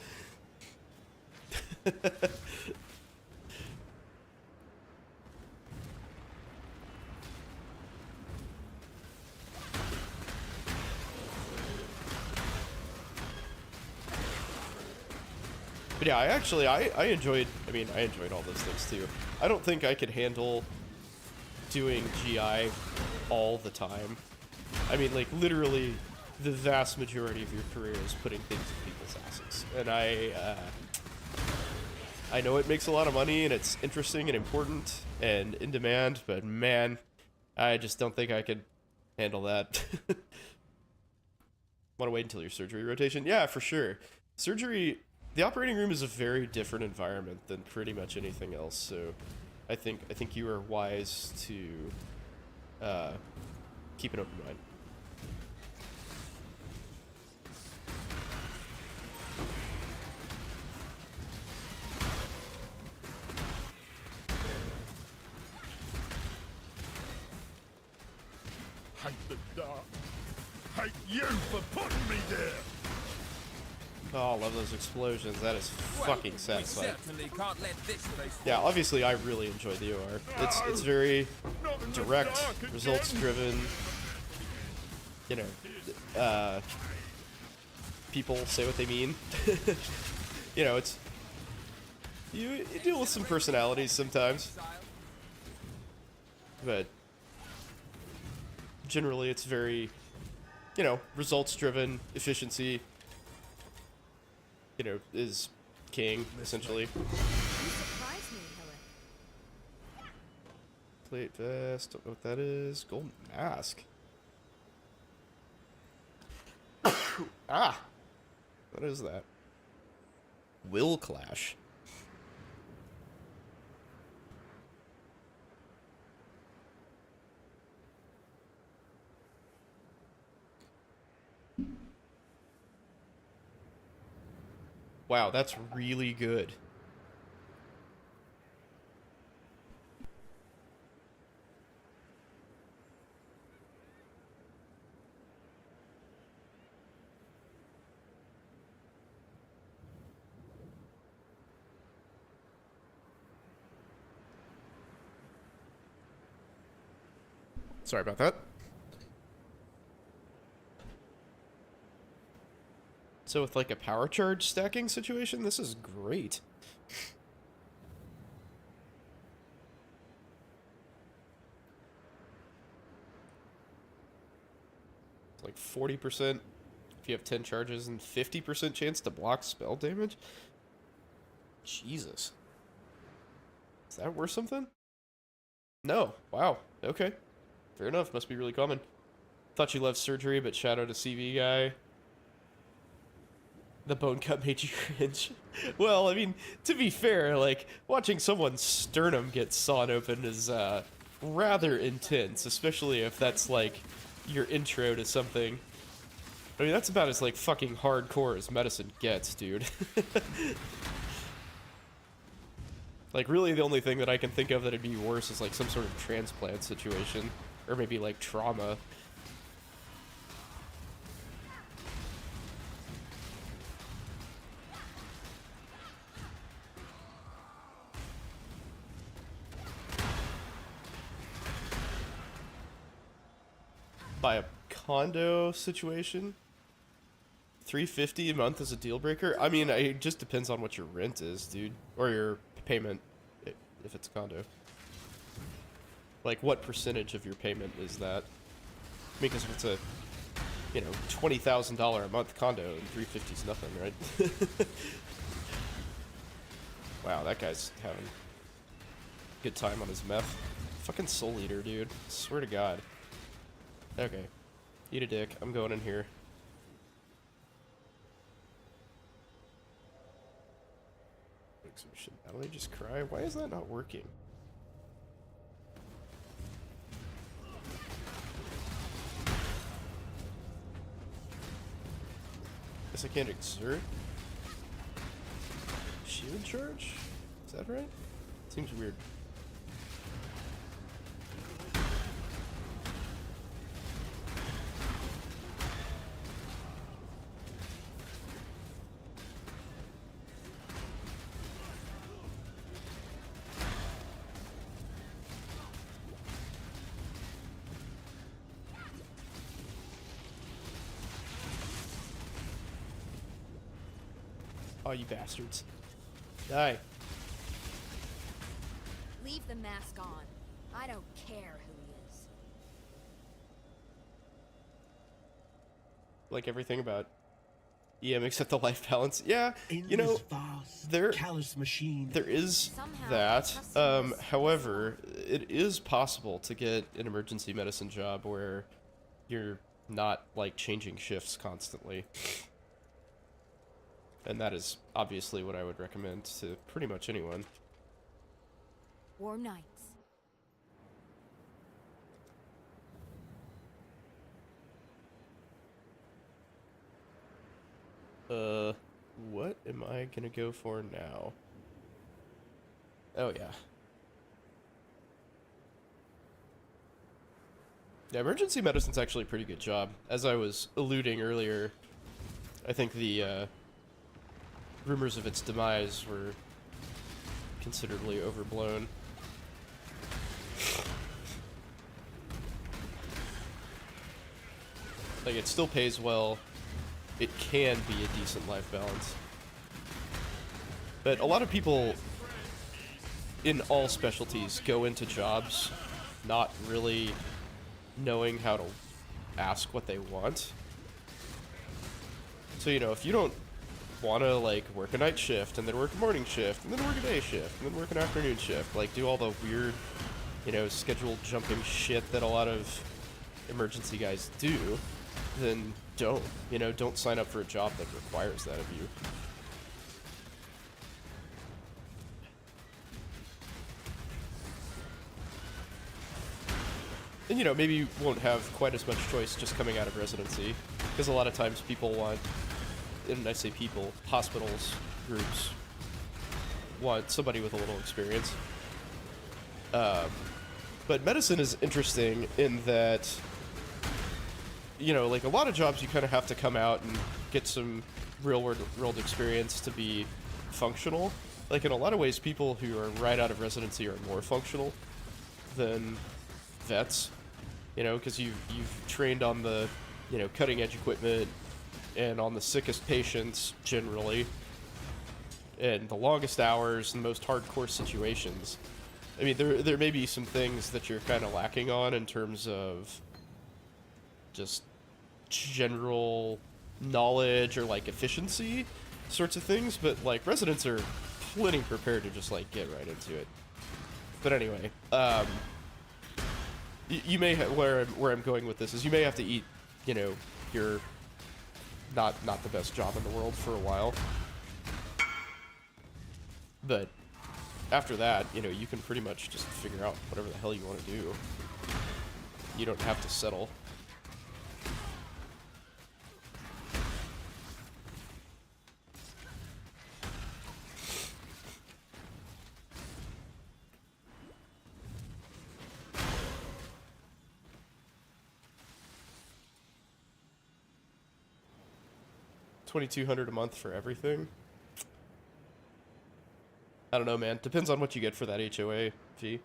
But yeah, I enjoyed, I enjoyed all those things too. I don't think I could handle doing GI all the time. I mean, like, literally, the vast majority of your career is putting things in people's asses. And I know it makes a lot of money, and it's interesting and important and in demand, but man, I just don't think I could handle that. Want to wait until your surgery rotation? Yeah, for sure. Surgery, the operating room is a very different environment than pretty much anything else, so I think you are wise to keep an open mind. Hate the dark. Hate you for putting me there. Oh, I love those explosions. That is fucking satisfying. Certainly can't let this place Yeah, obviously I really enjoy the OR. It's very direct, results driven. You know, people say what they mean. You know, it's you deal with some personalities sometimes, but generally it's very, you know, results driven. Efficiency, you know, is king essentially. You surprise me, Helen. Plate vest, don't know what that is. Golden mask. Ah! What is that? Will clash. Wow, that's really good. Sorry about that. So with like a power charge stacking situation, this is great. It's like 40% if you have 10 charges and 50% chance to block spell damage. Jesus. Is that worth something? No. Wow. Okay. Fair enough. Must be really common. Thought you loved surgery, but shadow to CV guy. The bone cut made you cringe. Well, I mean, to be fair, like, watching someone's sternum get sawn open is, rather intense, especially if that's, like, your intro to something. I mean, that's about as, like, fucking hardcore as medicine gets, dude. Like, really the only thing that I can think of that'd be worse is, like, some sort of transplant situation. Or maybe, like, trauma. By a condo situation, $350 a month is a deal breaker. I mean, it just depends on what your rent is, dude, or your payment if it's a condo. Like, what percentage of your payment is that? Because if it's a, you know, $20,000 a month condo, and $350 is nothing, right? Wow, that guy's having a good time on his meth. Fucking Soul Eater, dude. Swear to God. Okay. Eat a dick. I'm going in here. Should Natalie just cry? Why is that not working? Guess I can't exert. Shield charge? Is that right? Seems weird. Oh, you bastards. Die. Leave the mask on. I don't care who he is. Like everything about EM except the life balance. Yeah, In you know, this vast, there callous machine. there is Somehow, that. trusting this However, it is possible to get an emergency medicine job where you're not like changing shifts constantly. And that is obviously what I would recommend to pretty much anyone. Warm nights. What am I gonna go for now? Oh, yeah. Yeah, emergency medicine's actually a pretty good job. As I was alluding earlier, I think the, rumors of its demise were considerably overblown. Like, it still pays well. It can be a decent life balance. But a lot of people in all specialties go into jobs not really knowing how to ask what they want. So, you know, if you don't want to, like, work a night shift, and then work a morning shift, and then work a day shift, and then work an afternoon shift, like, do all the weird, you know, scheduled jumping shit that a lot of emergency guys do, then don't. You know, don't sign up for a job that requires that of you. And, you know, maybe you won't have quite as much choice just coming out of residency, because a lot of times people want, and I say people, hospitals, groups, want somebody with a little experience. But medicine is interesting in that, you know, like a lot of jobs you kind of have to come out and get some real world experience to be functional. Like in a lot of ways, people who are right out of residency are more functional than vets, you know, because you've trained on the, you know, cutting edge equipment and on the sickest patients generally, and the longest hours and most hardcore situations. I mean, there may be some things that you're kind of lacking on in terms of just general knowledge or like efficiency sorts of things, but like residents are plenty prepared to just like get right into it. But anyway, you may where I'm going with this is you may have to eat, you know, your not the best job in the world for a while, but after that, you know, you can pretty much just figure out whatever the hell you want to do. You don't have to settle. $2,200 a month for everything. I don't know, man. Depends on what you get for that HOA fee.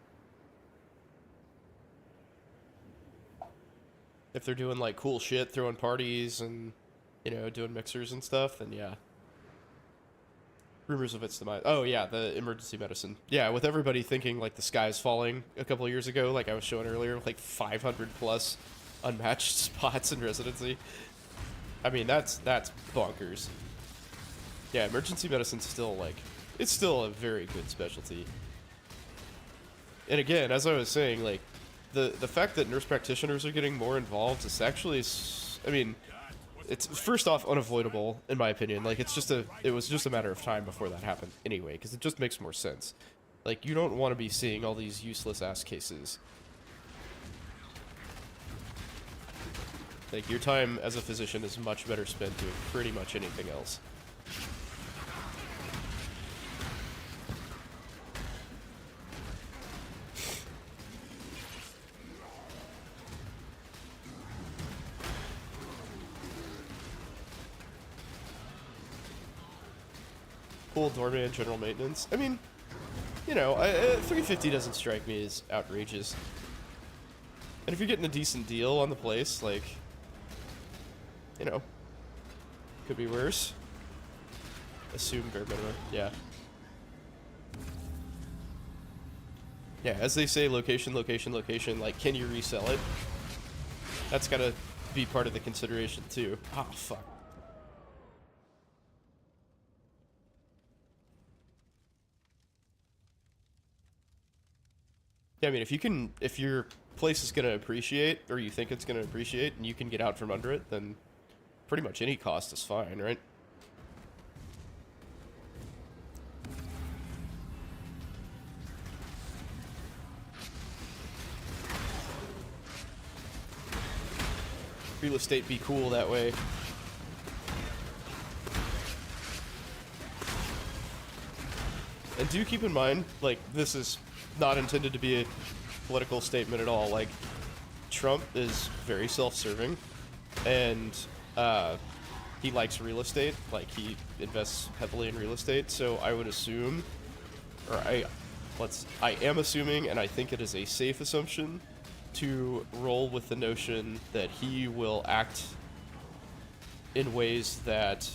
If they're doing like cool shit, throwing parties and, you know, doing mixers and stuff, then yeah. Rumors of its demise. Oh yeah, the emergency medicine. Yeah, with everybody thinking like the sky's falling a couple of years ago, like I was showing earlier, like 500 plus unmatched spots in residency. I mean, that's bonkers. Yeah, emergency medicine's still like, it's still a very good specialty. And again, as I was saying, like, the fact that nurse practitioners are getting more involved is actually, I mean, it's first off unavoidable in my opinion. Like, it was just a matter of time before that happened anyway, because it just makes more sense. Like, you don't want to be seeing all these useless ass cases. Like, your time as a physician is much better spent doing pretty much anything else. Pool, doorman, general maintenance. I mean, you know, 350 doesn't strike me as outrageous. And if you're getting a decent deal on the place, like, you know, could be worse. Assume bare minimum, yeah. Yeah, as they say, location, location, location. Like, can you resell it? That's gotta be part of the consideration too. Ah, fuck. Yeah, I mean, if your place is gonna appreciate, or you think it's gonna appreciate, and you can get out from under it, then pretty much any cost is fine, right? Real estate be cool that way. And do keep in mind, like, this is not intended to be a political statement at all. Like, Trump is very self-serving, and he likes real estate. Like, he invests heavily in real estate. So I would assume, or I am assuming, and I think it is a safe assumption, to roll with the notion that he will act in ways that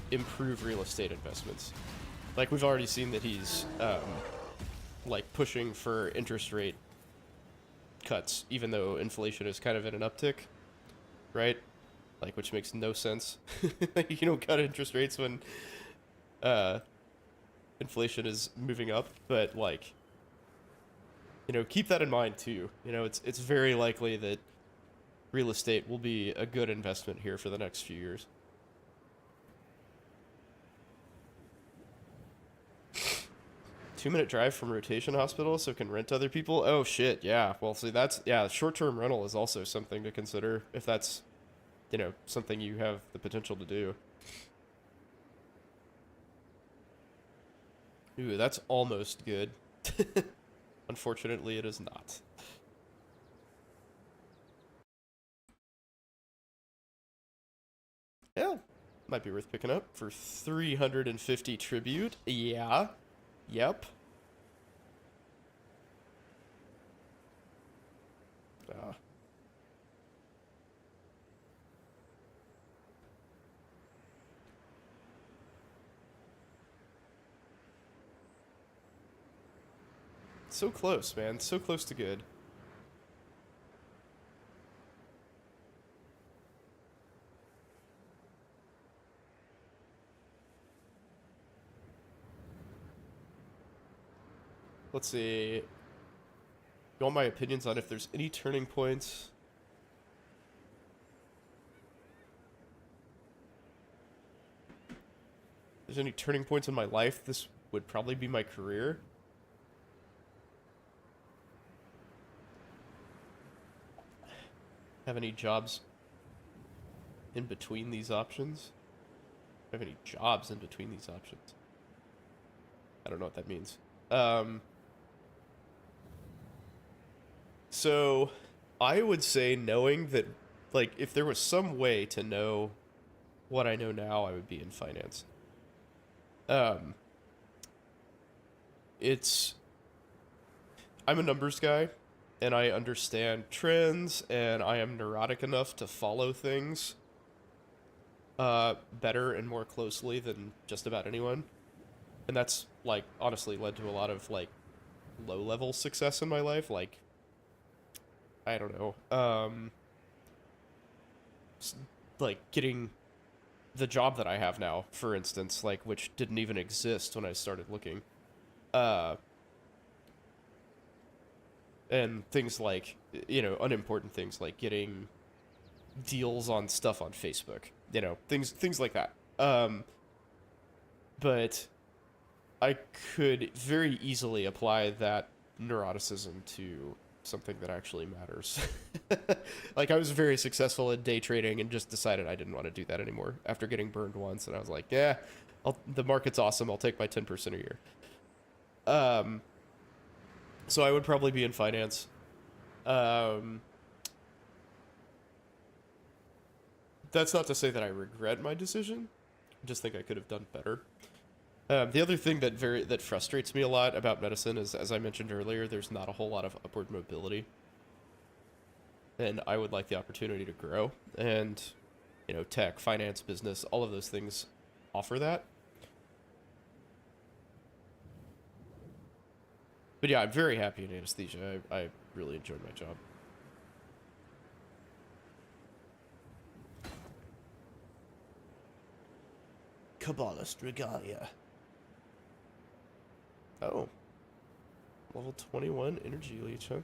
improve real estate investments. Like, we've already seen that he's like pushing for interest rate cuts, even though inflation is kind of in an uptick, right? Like, which makes no sense. You don't cut interest rates when inflation is moving up, but like, you know, keep that in mind too. You know, it's very likely that real estate will be a good investment here for the next few years. Two-minute drive from rotation hospital, so can rent other people. Oh shit, yeah. Well, see, that's, yeah, short-term rental is also something to consider if that's, you know, something you have the potential to do. Ooh, that's almost good. Unfortunately, it is not. Yeah, might be worth picking up for 350 tribute. Yeah. Yep. So close, man. So close to good. Let's see. You want my opinions on if there's any turning points? If there's any turning points in my life, this would probably be my career. Have any jobs in between these options? Have any jobs in between these options? I don't know what that means. So I would say, knowing that, like, if there was some way to know what I know now, I would be in finance. I'm a numbers guy, and I understand trends, and I am neurotic enough to follow things better and more closely than just about anyone. And that's, like, honestly led to a lot of, like, low-level success in my life. Like, I don't know, like, getting the job that I have now, for instance, like, which didn't even exist when I started looking. And things like, you know, unimportant things like getting deals on stuff on Facebook, you know, things like that. But I could very easily apply that neuroticism to something that actually matters. Like, I was very successful in day trading and just decided I didn't want to do that anymore after getting burned once, and I was like, yeah, the market's awesome, I'll take my 10% a year. So I would probably be in finance. That's not to say that I regret my decision. I just think I could have done better. The other thing that frustrates me a lot about medicine is, as I mentioned earlier, there's not a whole lot of upward mobility. And I would like the opportunity to grow. And, you know, tech, finance, business, all of those things offer that. But yeah, I'm very happy in anesthesia. I really enjoyed my job. Kabbalist Regalia. Oh. Level 21 energy leech, huh?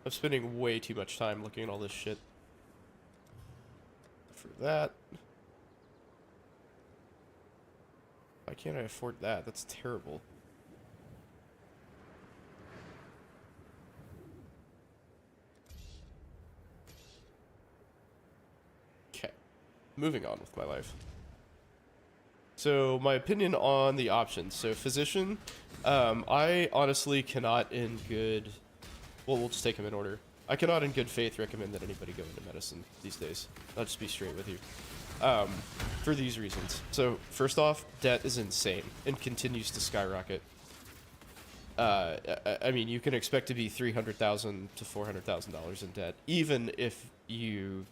I'm spending way too much time looking at all this shit. For that. Why can't I afford that? That's terrible. Okay. Moving on with my life. So, my opinion on the options. So, physician, I honestly cannot in good... Well, we'll just take them in order. I cannot in good faith recommend that anybody go into medicine these days. I'll just be straight with you. For these reasons. So, first off, debt is insane and continues to skyrocket. I mean, you can expect to be $300,000 to $400,000 in debt, even if you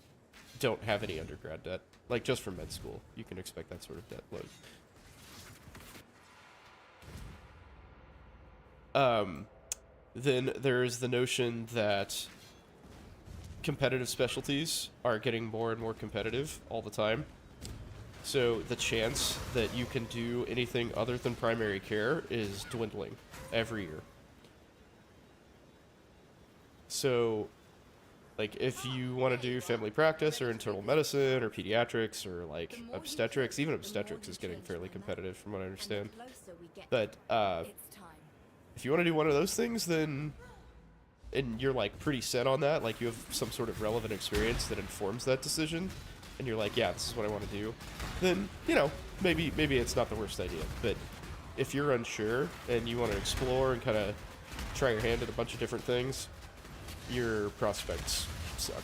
don't have any undergrad debt. Like, just from med school, you can expect that sort of debt load. Then there's the notion that competitive specialties are getting more and more competitive all the time. So the chance that you can do anything other than primary care is dwindling every year. So, like, if you want to do family practice or internal medicine or pediatrics or, like, obstetrics, even obstetrics is getting fairly competitive from what I understand. But, if you want to do one of those things, then, and you're, like, pretty set on that, like, you have some sort of relevant experience that informs that decision, and you're like, yeah, this is what I want to do, then, you know, maybe it's not the worst idea. But if you're unsure and you want to explore and kind of try your hand at a bunch of different things, your prospects suck,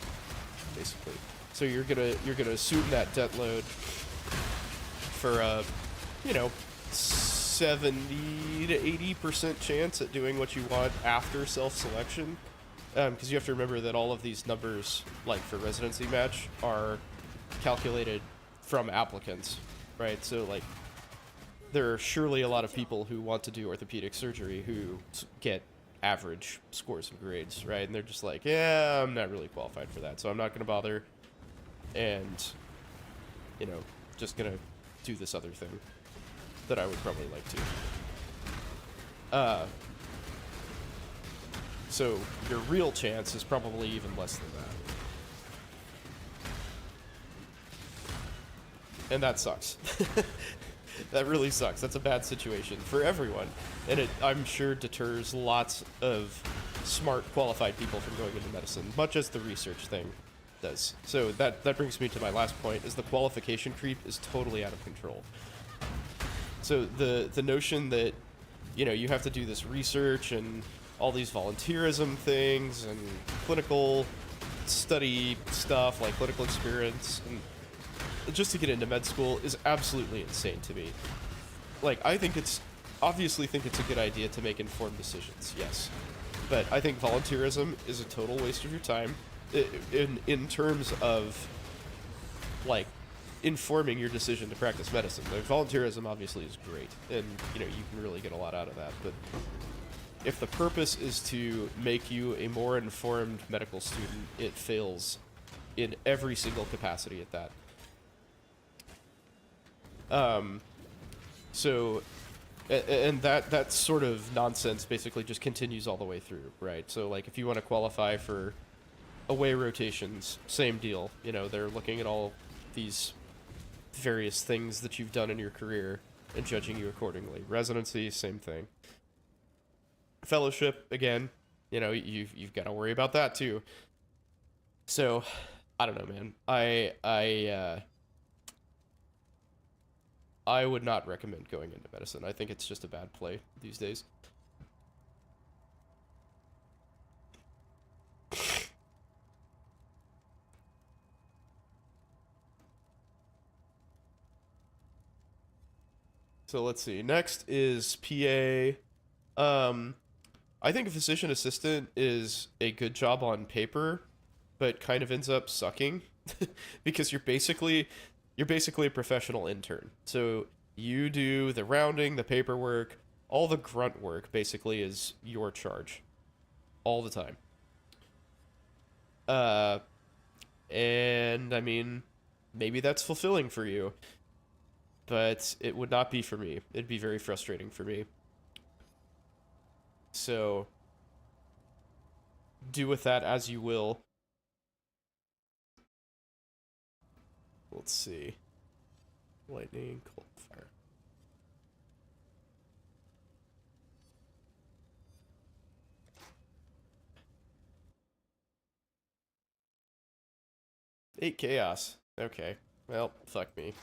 basically. So you're gonna assume that debt load for you know, 70 to 80% chance at doing what you want after self-selection, because you have to remember that all of these numbers, like for residency match, are calculated from applicants, right? So, like, there are surely a lot of people who want to do orthopedic surgery who get average scores and grades, right? And they're just like, yeah, I'm not really qualified for that, so I'm not going to bother, and, you know, just going to do this other thing that I would probably like to. So your real chance is probably even less than that. And that sucks. That really sucks. That's a bad situation for everyone. And it, I'm sure, deters lots of smart, qualified people from going into medicine, much as the research thing does. So that brings me to my last point, is the qualification creep is totally out of control. So the notion that, you know, you have to do this research and all these volunteerism things and clinical study stuff, like clinical experience, and just to get into med school is absolutely insane to me. Like, obviously think it's a good idea to make informed decisions, yes. But I think volunteerism is a total waste of your time in terms of, like, informing your decision to practice medicine. Like, volunteerism obviously is great, and, you know, you can really get a lot out of that, but if the purpose is to make you a more informed medical student, it fails in every single capacity at that. So, and that sort of nonsense basically just continues all the way through, right? So, like, if you want to qualify for away rotations, same deal. You know, they're looking at all these various things that you've done in your career and judging you accordingly. Residency, same thing. Fellowship, again, you know, you've got to worry about that too. So, I don't know, man. I would not recommend going into medicine. I think it's just a bad play these days. So let's see. Next is PA. I think a physician assistant is a good job on paper, but kind of ends up sucking because you're basically a professional intern. So you do the rounding, the paperwork, all the grunt work basically is your charge all the time. Uh and I mean, maybe that's fulfilling for you, but it would not be for me. It'd be very frustrating for me. So do with that as you will. Let's see. Lightning, cold fire. Eight chaos. Okay. Well, fuck me.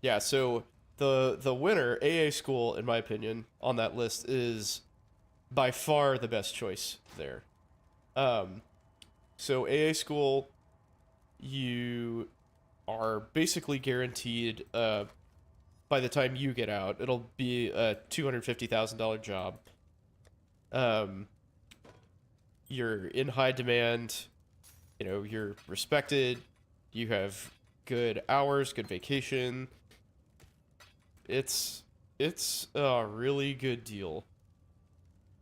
Yeah, so the winner, AA school, in my opinion, on that list is by far the best choice there. Um, so AA school, you are basically guaranteed by the time you get out, it'll be a $250,000 job. Um, you're in high demand, you know, you're respected, you have good hours, good vacation. It's a really good deal.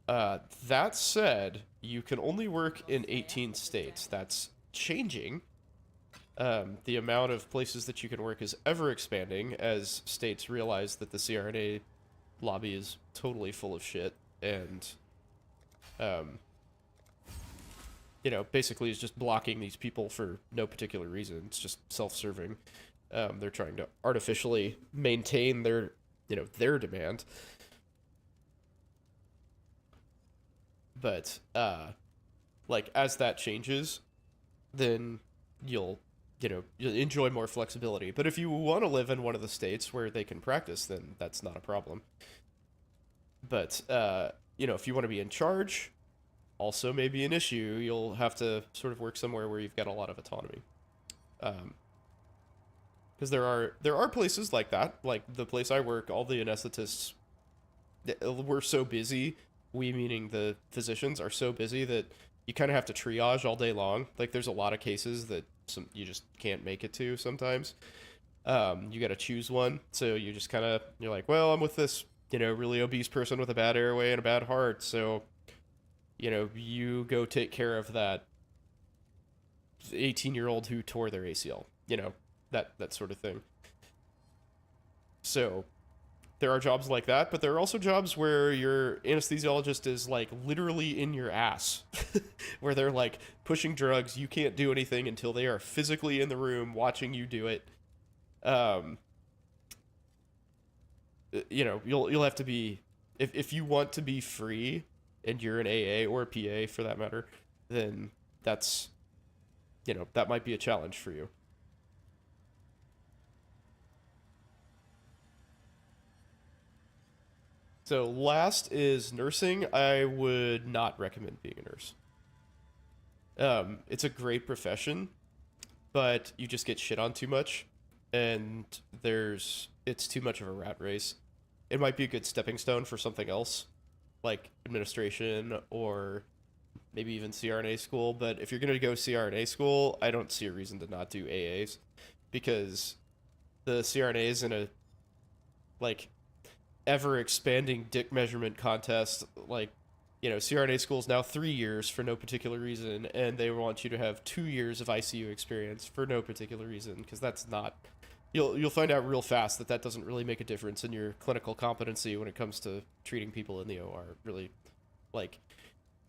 That said, you can only work in 18 states. That's changing. The amount of places that you can work is ever expanding as states realize that the CRNA lobby is totally full of shit and, um, you know, basically is just blocking these people for no particular reason. It's just self-serving. They're trying to artificially maintain their, you know, their demand. But, like, as that changes, then you'll, you know, you'll enjoy more flexibility. But if you want to live in one of the states where they can practice, then that's not a problem. But, you know, if you want to be in charge, also may be an issue. You'll have to sort of work somewhere where you've got a lot of autonomy. Because there are places like that, like the place I work, all the anesthetists, we're so busy, we meaning the physicians are so busy that you kind of have to triage all day long. Like there's a lot of cases that you just can't make it to sometimes. You got to choose one, so you just kind of, you're like, well, I'm with this, you know, really obese person with a bad airway and a bad heart, so, you know, you go take care of that 18-year-old who tore their ACL, you know, that sort of thing. So there are jobs like that, but there are also jobs where your anesthesiologist is like literally in your ass, where they're like pushing drugs. You can't do anything until they are physically in the room watching you do it. You know, you'll have to be, if you want to be free and you're an AA or a PA for that matter, then that's, you know, that might be a challenge for you. So last is nursing. I would not recommend being a nurse. It's a great profession, but you just get shit on too much, and it's too much of a rat race. It might be a good stepping stone for something else, like administration or maybe even CRNA school. But if you're gonna go CRNA school, I don't see a reason to not do AAs, because the CRNAs in a like ever expanding dick measurement contest, like, you know, CRNA school is now 3 years for no particular reason, and they want you to have 2 years of ICU experience for no particular reason, because that's not, you'll find out real fast that doesn't really make a difference in your clinical competency when it comes to treating people in the OR. Really, like,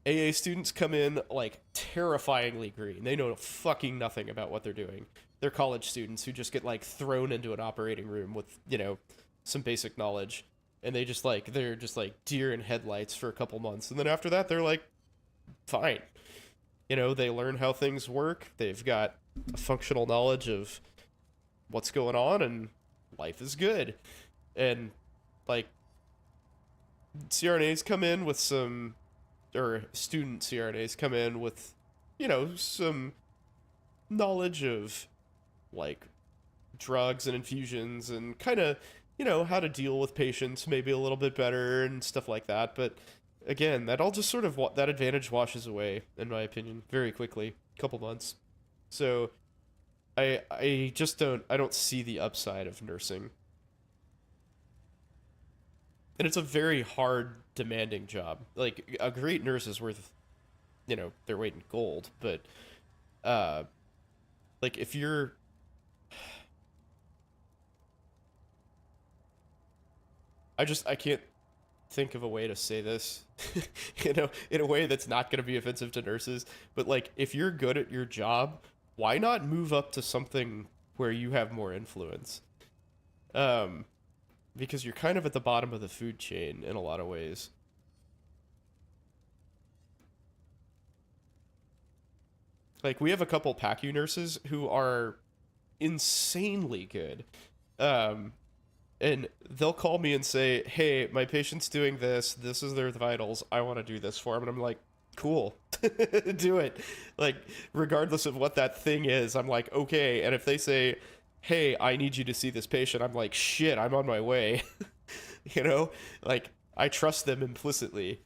AA students come in like terrifyingly green. They know fucking nothing about what they're doing. They're college students who just get like thrown into an operating room with, you know, some basic knowledge, and they're just like deer in headlights for a couple months, and then after that they're like fine. You know, they learn how things work, they've got a functional knowledge of what's going on, and life is good. And like, CRNAs come in with some, or student CRNAs come in with, you know, some knowledge of like drugs and infusions and kind of you know, how to deal with patients maybe a little bit better and stuff like that. But again, that all just sort of that advantage washes away, in my opinion, very quickly. A couple months. So I just don't see the upside of nursing. And it's a very hard, demanding job. Like a great nurse is worth, you know, their weight in gold. But like if you're I can't think of a way to say this, you know, in a way that's not going to be offensive to nurses. But like, if you're good at your job, why not move up to something where you have more influence? Um, because you're kind of at the bottom of the food chain in a lot of ways. Like, we have a couple PACU nurses who are insanely good. Um, and they'll call me and say, "Hey, my patient's doing this. This is their vitals. I want to do this for them." And I'm like, "Cool, do it." Like, regardless of what that thing is, I'm like, "Okay." And if they say, "Hey, I need you to see this patient," I'm like, "Shit, I'm on my way." You know, like I trust them implicitly,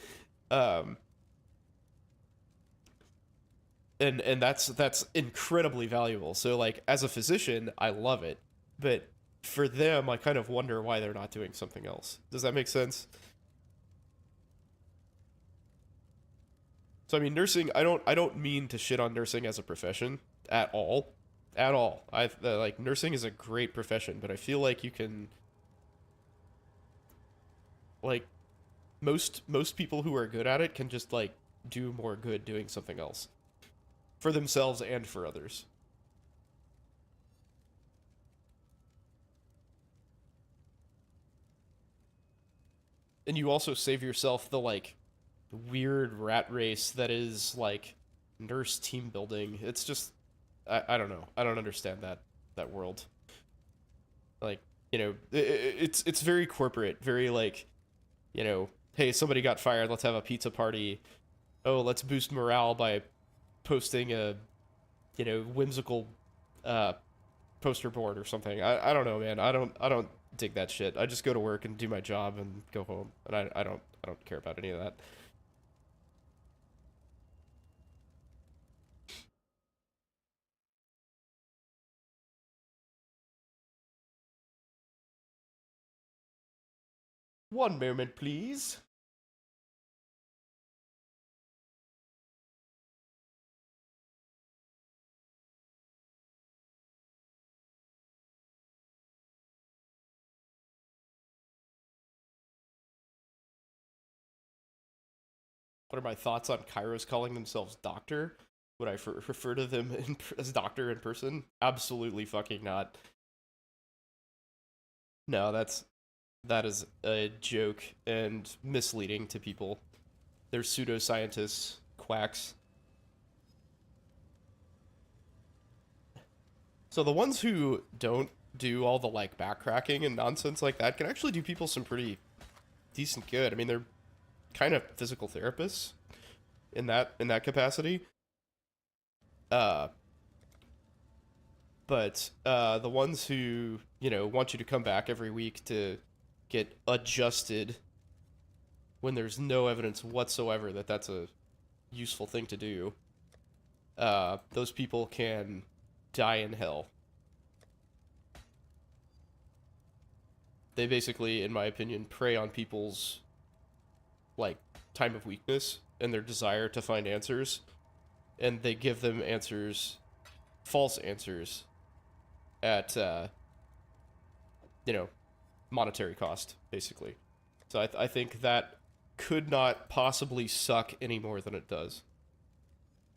um, and that's incredibly valuable. So like, as a physician, I love it, but for them, I kind of wonder why they're not doing something else. Does that make sense? So I mean, nursing. I don't mean to shit on nursing as a profession at all, at all. Like nursing is a great profession, but I feel like you can like most people who are good at it can just like do more good doing something else for themselves and for others. And you also save yourself the like weird rat race that is like nurse team building. It's just I don't know. I don't understand that world. Like, you know, it's very corporate, very like, you know, hey, somebody got fired, let's have a pizza party. Oh, let's boost morale by posting a, you know, whimsical uh poster board or something. I don't know, man. I don't dig that shit. I just go to work and do my job and go home. And I don't care about any of that. One moment, please. What are my thoughts on Kairos calling themselves doctor? Would I refer to them as doctor in person? Absolutely fucking not. No, that is a joke and misleading to people. They're pseudoscientists, quacks. So the ones who don't do all the like backcracking and nonsense like that can actually do people some pretty decent good. I mean, they're kind of physical therapists in that capacity. Uh, but the ones who, you know, want you to come back every week to get adjusted when there's no evidence whatsoever that that's a useful thing to do, those people can die in hell. They basically, in my opinion, prey on people's like time of weakness and their desire to find answers, and they give them answers, false answers, at you know, monetary cost, basically. So I think that could not possibly suck any more than it does.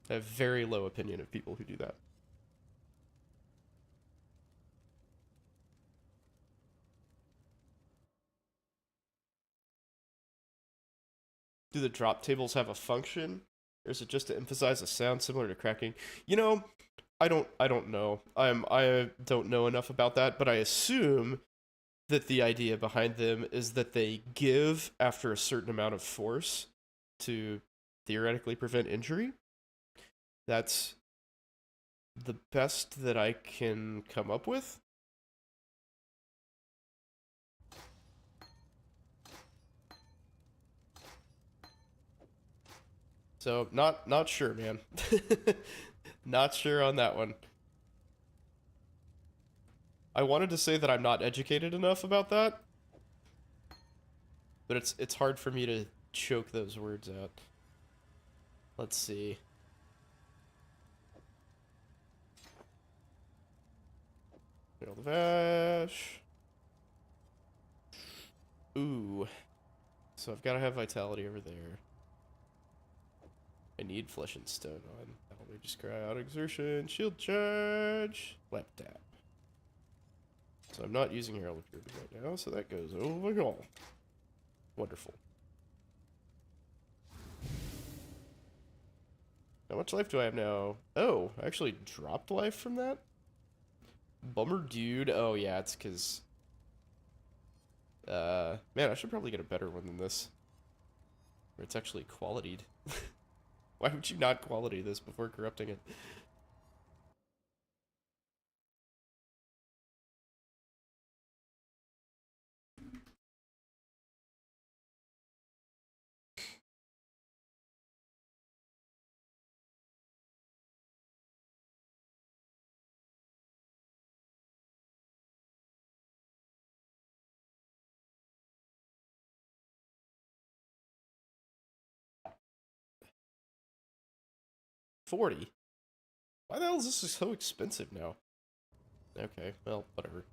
I have very low opinion of people who do that. Do the drop tables have a function? Or is it just to emphasize a sound similar to cracking? You know, I don't know. I don't know enough about that, but I assume that the idea behind them is that they give after a certain amount of force to theoretically prevent injury. That's the best that I can come up with. So, not sure, man. Not sure on that one. I wanted to say that I'm not educated enough about that, but it's hard for me to choke those words out. Let's see. Fail the Vash. Ooh. So I've got to have Vitality over there. I need Flesh and Stone on. Let me just cry out Exertion, Shield Charge, Lap Tap. So I'm not using Herald of Purity right now, so that goes over all. Wonderful. How much life do I have now? Oh, I actually dropped life from that? Bummer dude. Oh yeah, it's because... man, I should probably get a better one than this. Where it's actually qualitied. Why would you not quality this before corrupting it? $40? Why the hell is this so expensive now? Okay, well, whatever.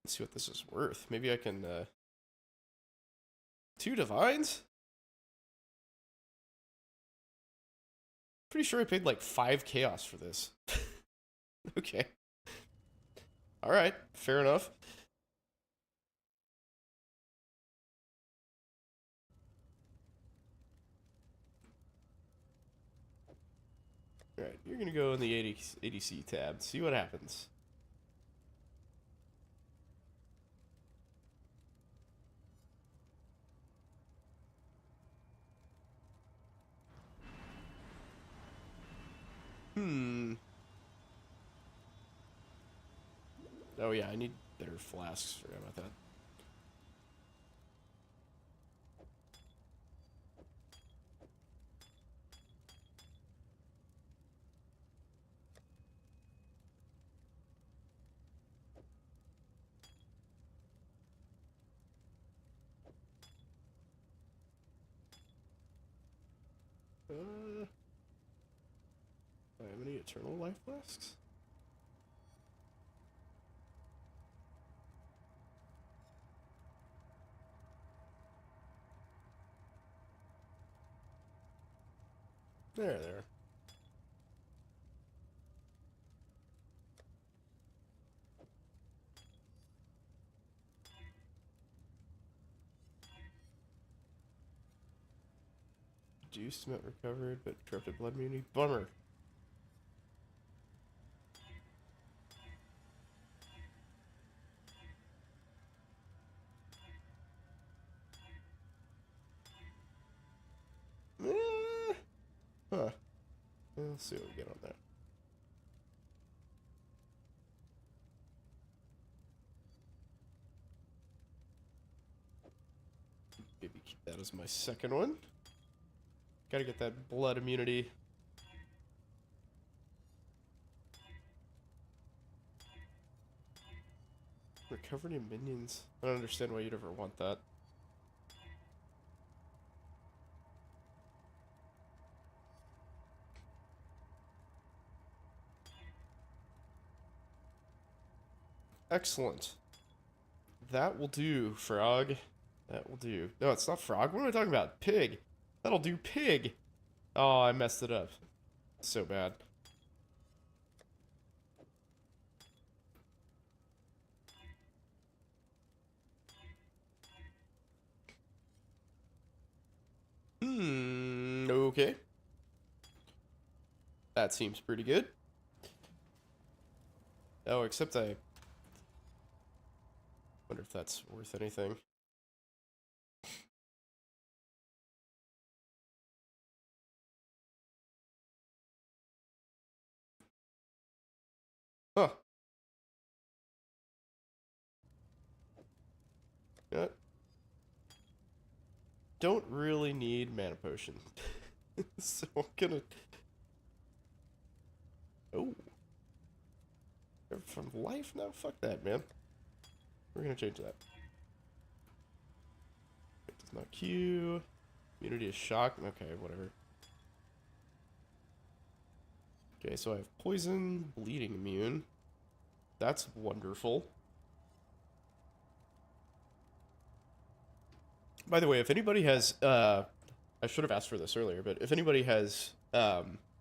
Let's see what this is worth. Maybe I can, 2 divines? Pretty sure I paid like 5 chaos for this. Okay. Alright, fair enough. Alright, you're gonna go in the ADC tab, see what happens. Oh yeah, I need better flasks. Forgot about that. Do I have any eternal life flasks? There. Reduced amount recovered, but corrupted blood immunity. Bummer. Huh. We'll see what we get on that. Maybe keep that as my second one. Gotta get that blood immunity. Recovered in minions. I don't understand why you'd ever want that. Excellent. That will do, Frog. That will do. No, it's not Frog. What am I talking about? Pig. That'll do, Pig. Oh, I messed it up. So bad. Okay. That seems pretty good. Oh, except I wonder if that's worth anything. Huh. Yeah. don't really need mana potion. So I'm gonna... Oh. From life? No, fuck that, man. We're gonna change that. It does not queue. Immunity is shock. Okay, whatever. Okay, so I have poison, bleeding immune. That's wonderful. By the way, if anybody has, I should have asked for this earlier, but if anybody has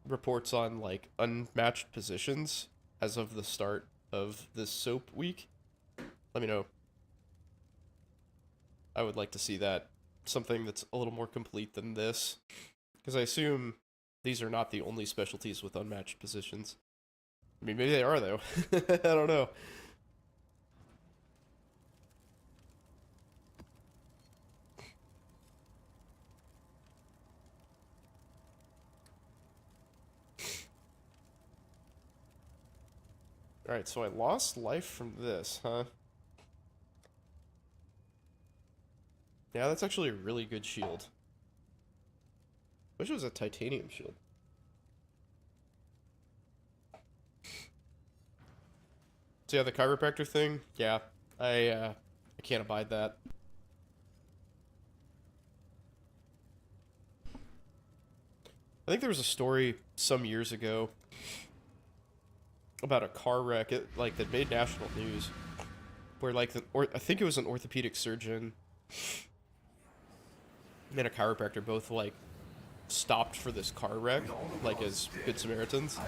reports on like unmatched positions as of the start of this soap week, let me know. I would like to see that. Something that's a little more complete than this. Because I assume these are not the only specialties with unmatched positions. I mean, maybe they are, though. I don't know. Alright, so I lost life from this, huh? Yeah, that's actually a really good shield. Wish it was a titanium shield. So yeah, the chiropractor thing, yeah, I can't abide that. I think there was a story some years ago about a car wreck, that made national news, where like I think it was an orthopedic surgeon and a chiropractor both like stopped for this car wreck, like as good Samaritans,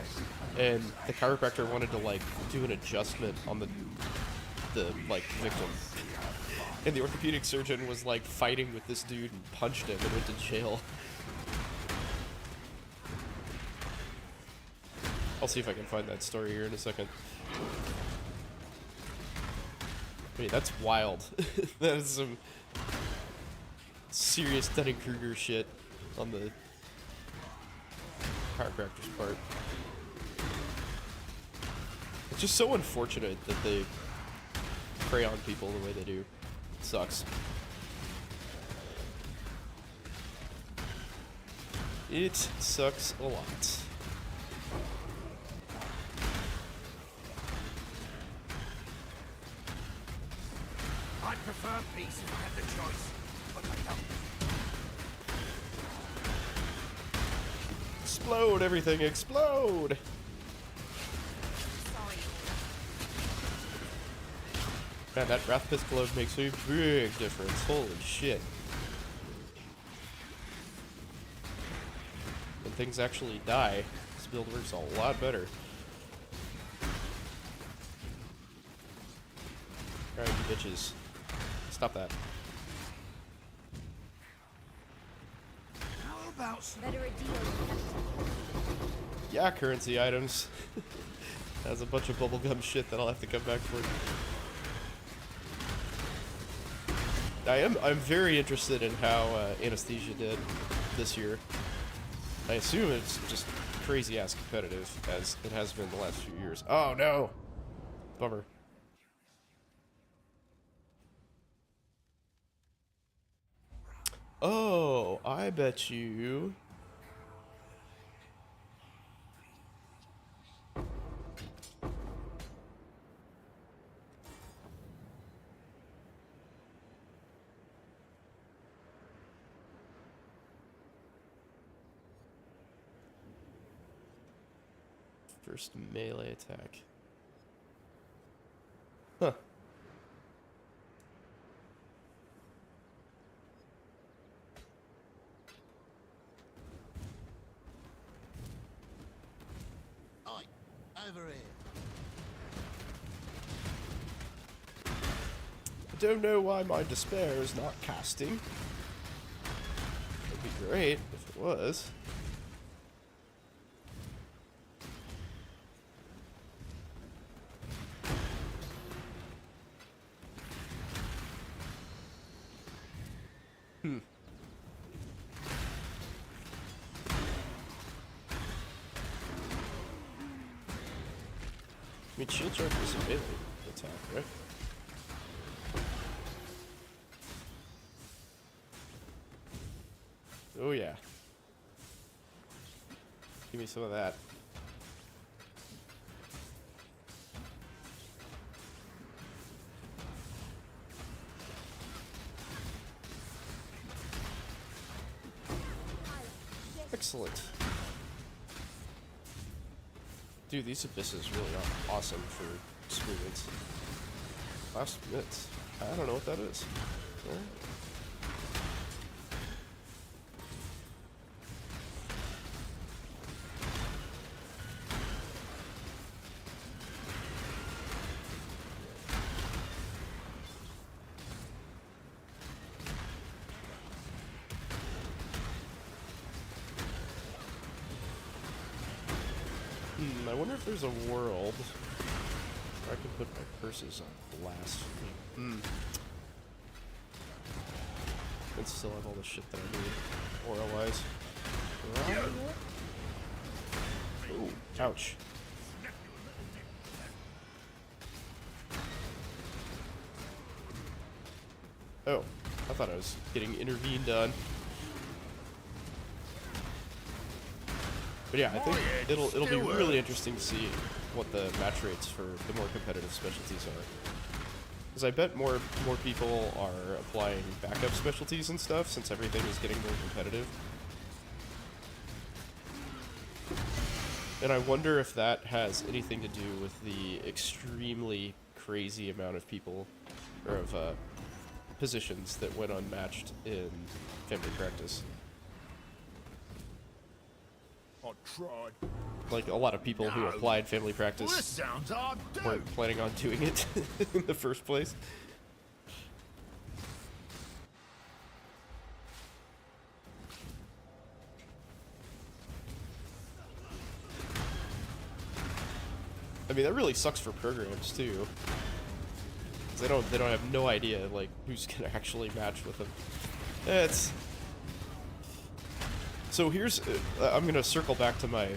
and the chiropractor wanted to like do an adjustment on the like victim, and the orthopedic surgeon was like fighting with this dude and punched him and went to jail. I'll see if I can find that story here in a second. Wait, that's wild. That is some serious Dunning-Kruger shit on the chiropractor's part. It's just so unfortunate that they prey on people the way they do. It sucks. It sucks a lot. I prefer peace if I had the choice, but I don't. Explode, everything, explode! Sorry. Man, that Wrath Pith Glove makes a big difference. Holy shit. When things actually die, this build works a lot better. Alright, you bitches. Stop that. How about some Better a deal. Yeah, currency items. Has a bunch of bubblegum shit that I'll have to come back for. I'm very interested in how Anesthesia did this year. I assume it's just crazy ass competitive as it has been the last few years. Oh no! Bummer. Oh, I bet you. First melee attack. Huh. Oi, over here. I don't know why my despair is not casting. It'd be great if it was. I mean, shield charge is a melee attack, right? Oh yeah. Give me some of that. Excellent. Dude, these abysses really are awesome for experience. Last minutes. I don't know what that is. Alright. I wonder if there's a world where I can put my curses on blast. And still have all the shit that I need, aura-wise. Ooh, ouch. Oh, I thought I was getting intervened on. But yeah, I think it'll be really interesting to see what the match rates for the more competitive specialties are. Because I bet more people are applying backup specialties and stuff since everything is getting more competitive. And I wonder if that has anything to do with the extremely crazy amount of people, or of positions that went unmatched in family practice. I tried. Like, a lot of people who applied family practice Well, this sounds hard too. weren't planning on doing it in the first place. I mean, that really sucks for programs too. 'Cause they don't have no idea like who's gonna actually match with them. It's so here's I'm gonna circle back to my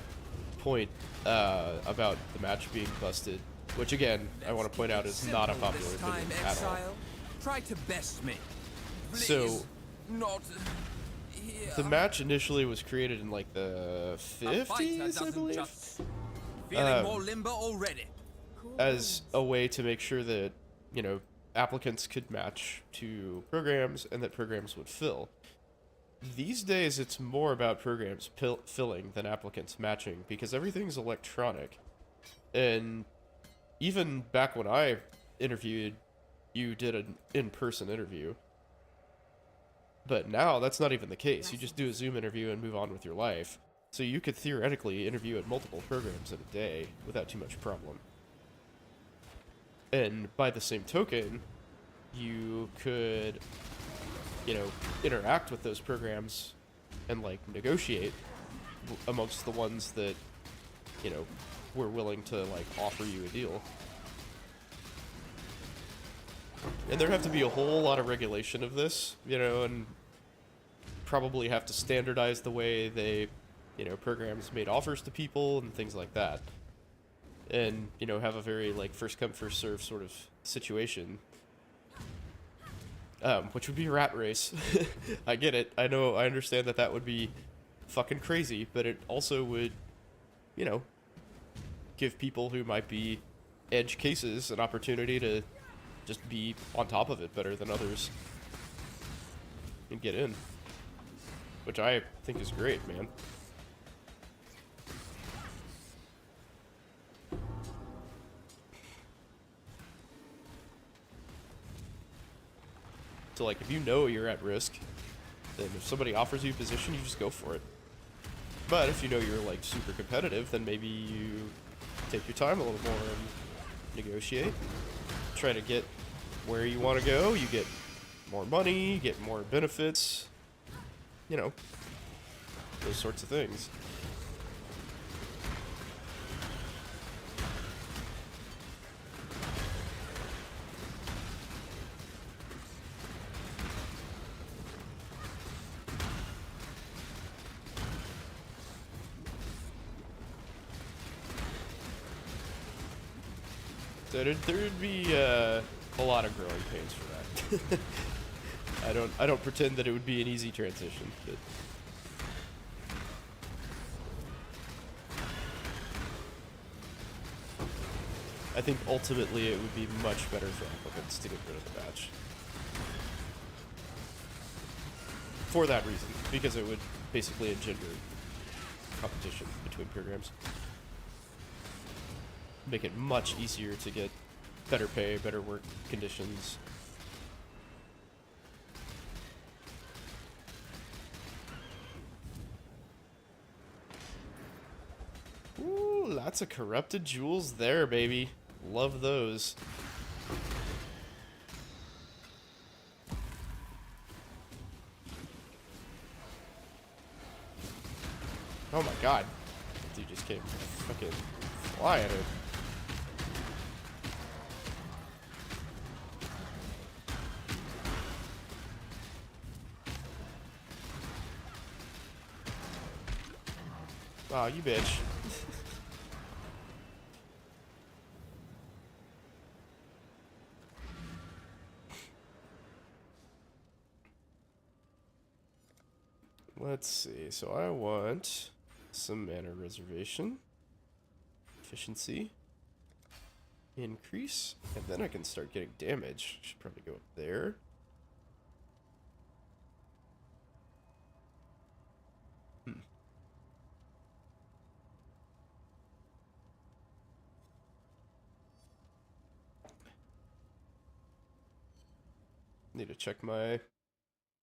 point about the match being busted, which again I want to point out is not a popular opinion at all. Try to best me. So Not here. the match initially was created in like the 50s, I believe. Feeling more limber already. As a way to make sure that, you know, applicants could match to programs and that programs would fill. These days, it's more about programs filling than applicants matching because everything's electronic. And even back when I interviewed, you did an in-person interview. But now, that's not even the case. You just do a Zoom interview and move on with your life. So you could theoretically interview at multiple programs in a day without too much problem. And by the same token, you could, you know, interact with those programs and, like, negotiate amongst the ones that, you know, were willing to, like, offer you a deal. And there'd have to be a whole lot of regulation of this, you know, and probably have to standardize the way they, you know, programs made offers to people and things like that. And, you know, have a very, like, first come, first serve sort of situation. Which would be a rat race. I get it. I know, I understand that that would be fucking crazy, but it also would, you know, give people who might be edge cases an opportunity to just be on top of it better than others. And get in. Which I think is great, man. So, like, if you know you're at risk, then if somebody offers you a position, you just go for it. But if you know you're, like, super competitive, then maybe you take your time a little more and negotiate. Try to get where you want to go. You get more money, you get more benefits. You know, those sorts of things. So there'd be a lot of growing pains for that. I don't pretend that it would be an easy transition, but I think ultimately it would be much better for applicants to get rid of the badge. For that reason, because it would basically engender competition between programs. Make it much easier to get better pay, better work conditions. Ooh, lots of corrupted jewels there, baby. Love those. Oh my god. Dude just came fucking flying it. Aw, you bitch. Let's see. So I want some mana reservation, efficiency, increase, and then I can start getting damage. Should probably go up there. Need to check my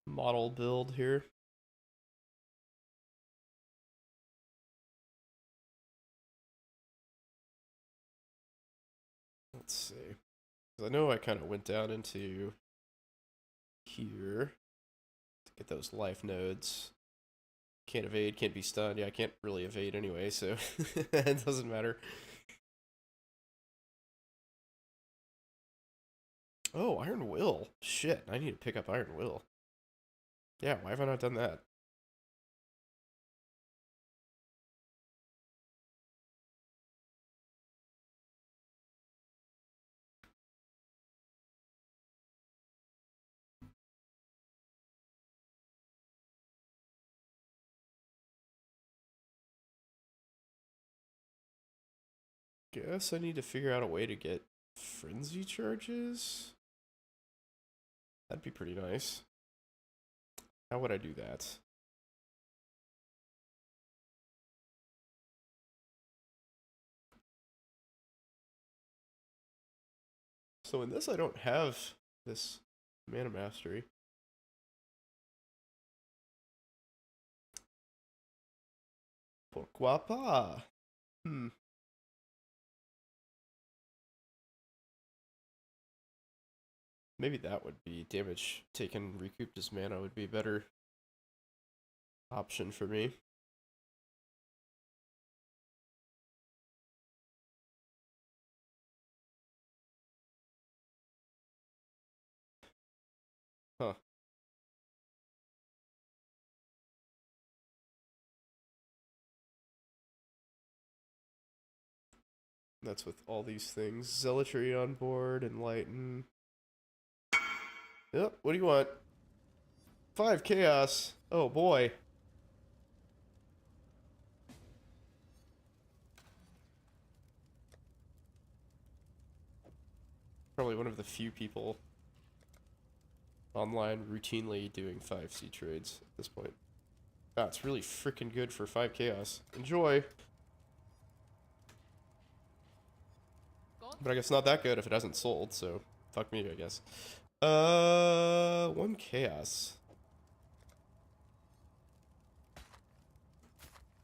model build here. Let's see. 'Cause I know I kind of went down into here to get those life nodes. Can't evade, can't be stunned. Yeah, I can't really evade anyway, so it doesn't matter. Oh, Iron Will. Shit, I need to pick up Iron Will. Yeah, why have I not done that? Guess I need to figure out a way to get frenzy charges. That'd be pretty nice. How would I do that? So in this, I don't have this mana mastery. Pourquoi pas? Maybe that would be damage taken recouped as mana would be a better option for me. Huh. That's with all these things. Zealotry on board, Enlighten. Yep, what do you want? 5 chaos. Oh boy. Probably one of the few people online routinely doing 5C trades at this point. Ah, it's really freaking good for 5 chaos. Enjoy! But I guess not that good if it hasn't sold, so fuck me, I guess. 1 chaos.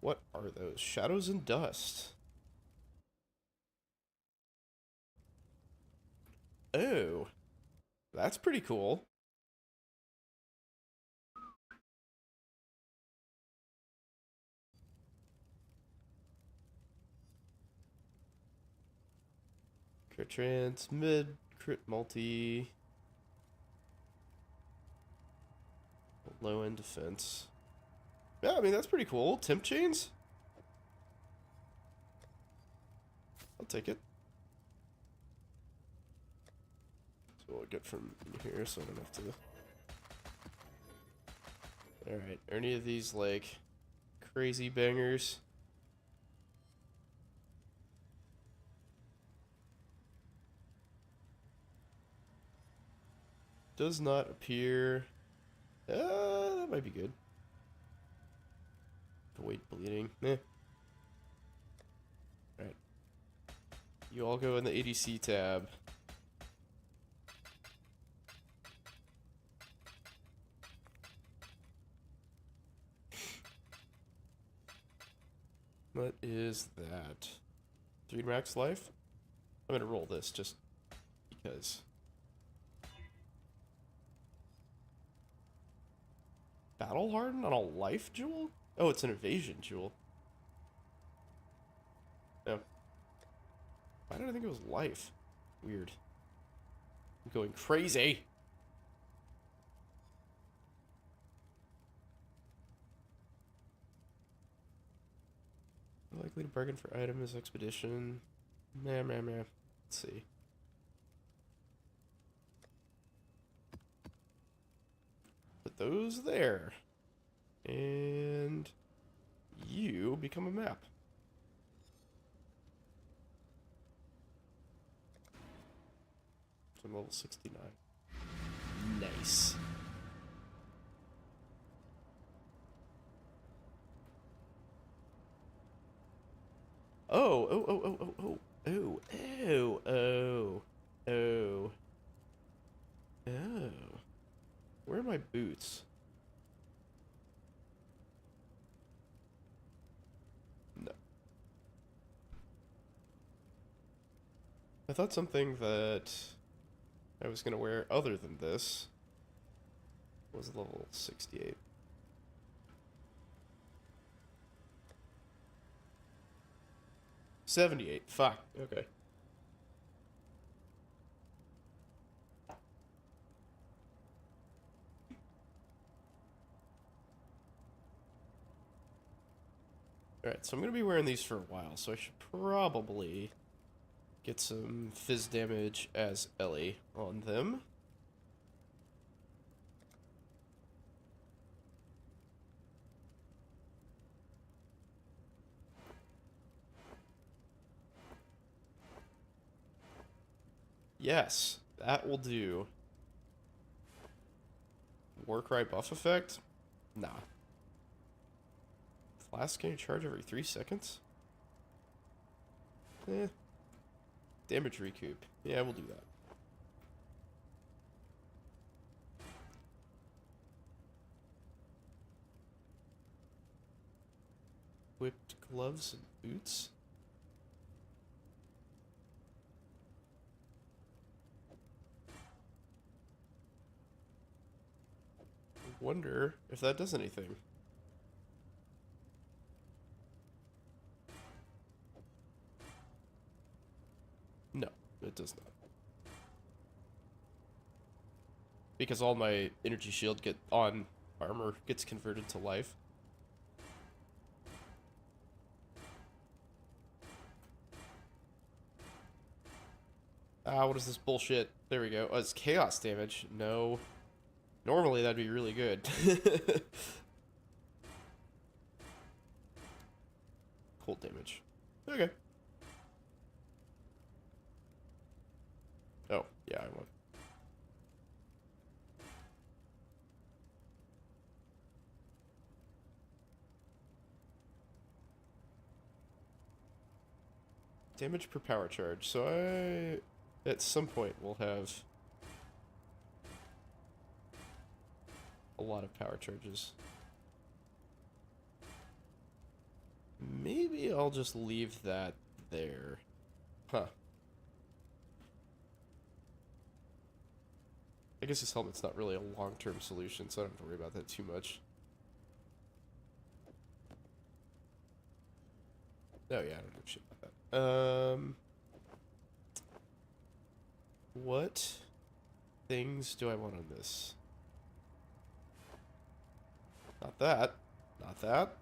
What are those? Shadows and dust. Oh. That's pretty cool. Crit transmit, crit multi. Low end defense. Yeah, I mean, that's pretty cool. Temp chains? I'll take it. So we'll get from here so I don't have to. Alright, are any of these like crazy bangers? does not appear. That might be good. Avoid bleeding. Eh. Alright. You all go in the ADC tab. What is that? 3 max life? I'm gonna roll this just because. Battle harden on a life jewel? Oh, it's an evasion jewel. No. Why did I think it was life? Weird. I'm going crazy. Likely to bargain for item is expedition. Meh. Let's see. Put those there. And you become a map. So I'm level 69. Nice. Oh. Where are my boots? No. I thought something that I was gonna wear other than this was level 68. $78. Fuck. Okay. Alright, so I'm gonna be wearing these for a while, so I should probably get some fizz damage as Ellie on them. Yes, that will do. Warcry buff effect? Nah. Flask can you charge every 3 seconds? Eh. Damage recoup. Yeah, we'll do that. Whipped gloves and boots? I wonder if that does anything. No, it does not. Because all my energy shield on armor gets converted to life. Ah, what is this bullshit? There we go. Oh, it's chaos damage. No. Normally that'd be really good. Cold damage. Okay. Oh, yeah, I want. Damage per power charge. So at some point, will have a lot of power charges. Maybe I'll just leave that there. Huh. I guess this helmet's not really a long-term solution, so I don't have to worry about that too much. Oh yeah, I don't give a shit about that. What things do I want on this? Not that. Not that.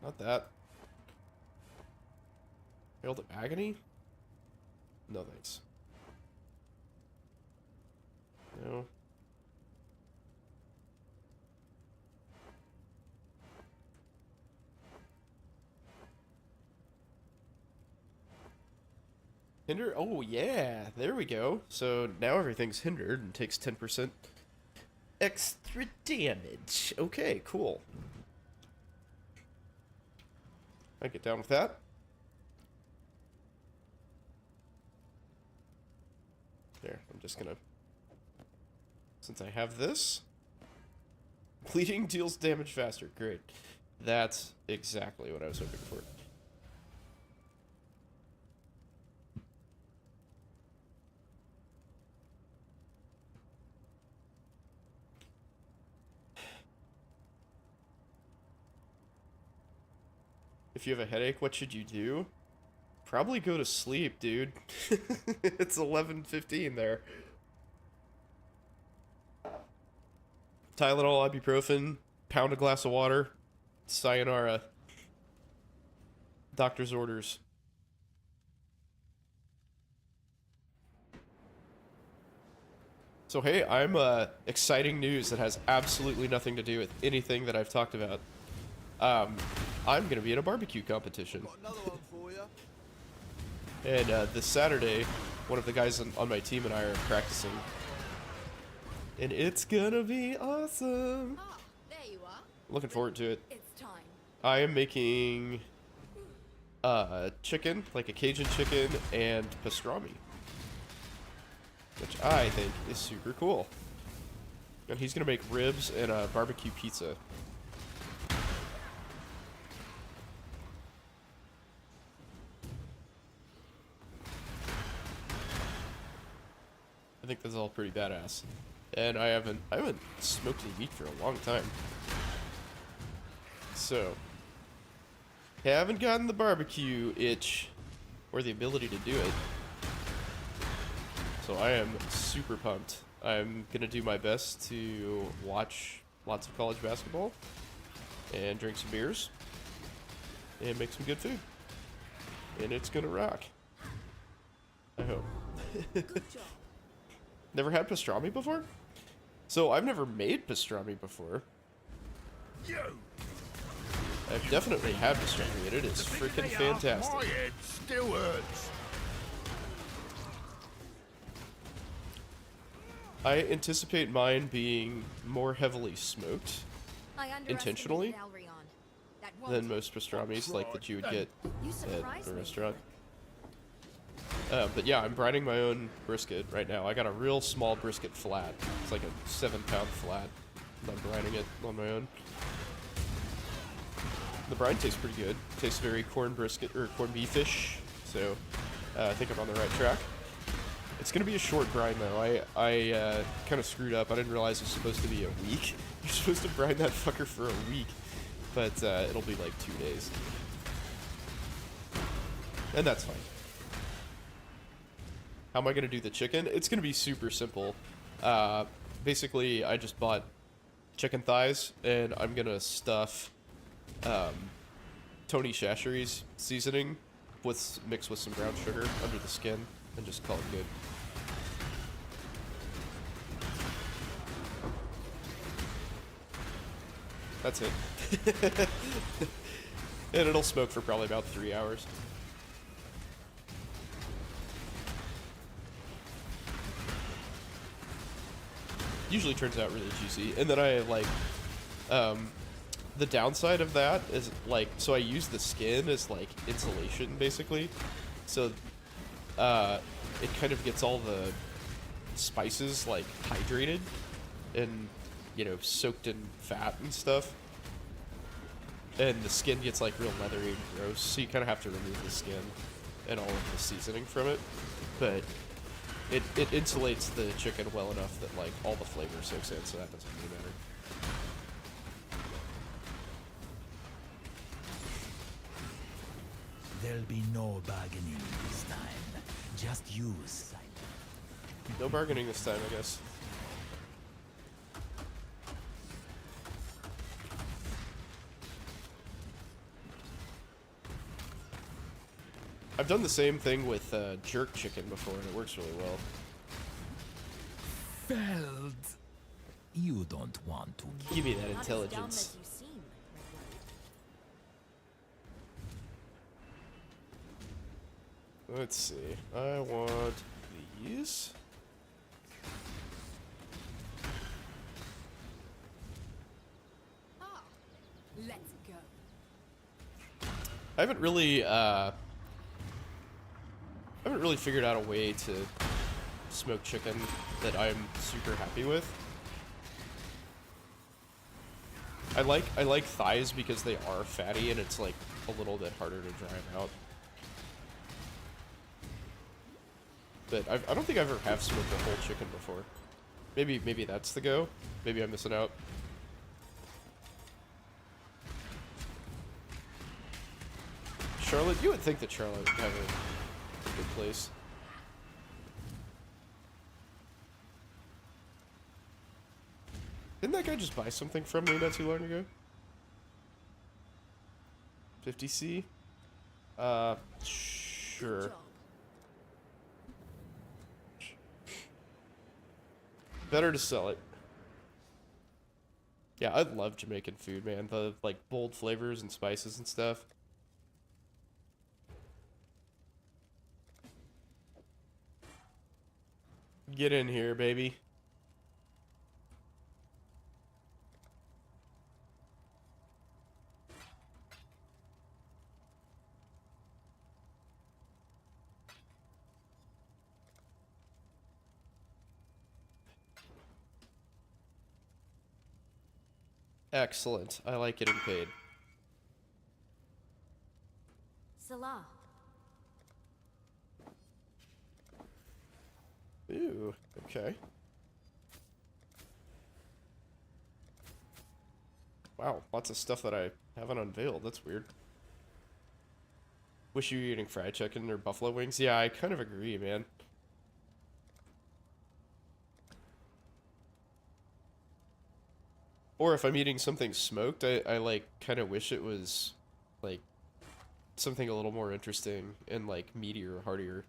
Not that. Herald of Agony? No thanks. No. Hinder? Oh, yeah. There we go. So now everything's hindered and takes 10% extra damage. Okay, cool. I get down with that. There, I'm just gonna... Since I have this... Bleeding deals damage faster. Great. That's exactly what I was hoping for. If you have a headache, what should you do? Probably go to sleep, dude. It's 11:15 there. Tylenol, ibuprofen, pound a glass of water, sayonara. Doctor's orders. So hey, I'm exciting news that has absolutely nothing to do with anything that I've talked about. I'm gonna be in a barbecue competition. And this Saturday, one of the guys on my team and I are practicing. And it's gonna be awesome. Ah, there you are. Looking forward to it. It's time. I am making chicken, like a Cajun chicken, and pastrami. Which I think is super cool. And he's gonna make ribs and a barbecue pizza. I think that's all pretty badass. And I haven't smoked any meat for a long time. So haven't gotten the barbecue itch or the ability to do it. So I am super pumped. I'm gonna do my best to watch lots of college basketball and drink some beers and make some good food. And it's gonna rock. I hope. Good job. Never had pastrami before? So I've never made pastrami before. I've definitely had pastrami and it is freaking fantastic. My head still hurts. I anticipate mine being more heavily smoked I intentionally underestimated Alrion. That won't than most pastramis like that you would get You at surprised the me. restaurant. But yeah, I'm brining my own brisket right now. I got a real small brisket flat. It's like a 7-pound flat. And I'm brining it on my own. The brine tastes pretty good. Tastes very corned brisket or corned beefish. So I think I'm on the right track. It's gonna be a short brine though. I kind of screwed up. I didn't realize it was supposed to be a week. You're supposed to brine that fucker for a week, but it'll be like 2 days, and that's fine. How am I gonna do the chicken? It's gonna be super simple. Basically, I just bought chicken thighs, and I'm gonna stuff Tony Chachere's seasoning mixed with some brown sugar under the skin, and just call it good. That's it. And it'll smoke for probably about 3 hours. Usually turns out really juicy. And then I like, the downside of that is like, so I use the skin as like insulation basically. So, it kind of gets all the spices like hydrated and, you know, soaked in fat and stuff. And the skin gets like real leathery and gross, so you kind of have to remove the skin and all of the seasoning from it. But it insulates the chicken well enough that like all the flavor soaks in, so that doesn't really matter. There'll be no bargaining this time. Just use. No bargaining this time, I guess. I've done the same thing with jerk chicken before, and it works really well. Feld. You don't want to. Give me that Not as dumb intelligence. as you seem, Redwood. Let's see. I want these. Ah, let's go. I haven't really figured out a way to smoke chicken that I'm super happy with. I like thighs because they are fatty and it's like a little bit harder to dry them out. But I don't think I ever have smoked a whole chicken before. Maybe that's the go. Maybe I'm missing out. Charlotte, you would think that Charlotte would have a good place. Didn't that guy just buy something from me not too long ago? 50C? Sure. Good job. Better to sell it. Yeah, I love Jamaican food, man. The, like, bold flavors and spices and stuff. Get in here, baby. Excellent. I like getting paid. Salah. Ooh, okay. Wow, lots of stuff that I haven't unveiled. That's weird. Wish you were eating fried chicken or buffalo wings. Yeah, I kind of agree, man. Or if I'm eating something smoked, I like kind of wish it was like something a little more interesting and like meatier, heartier.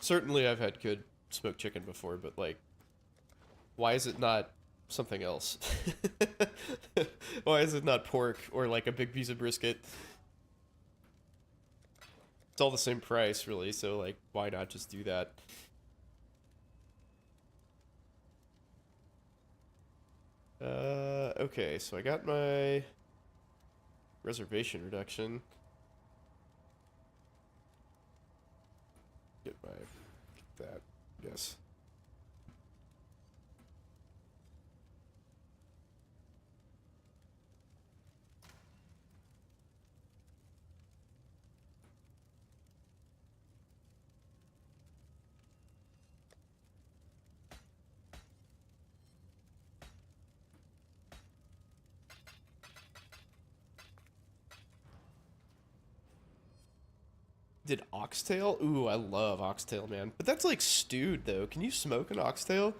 Certainly I've had good smoked chicken before, but like why is it not something else? Why is it not pork or like a big piece of brisket? It's all the same price, really, so like why not just do that? Okay, so I got my reservation reduction. Get that, yes. Did oxtail? Ooh, I love oxtail, man. But that's like stewed, though. Can you smoke an oxtail?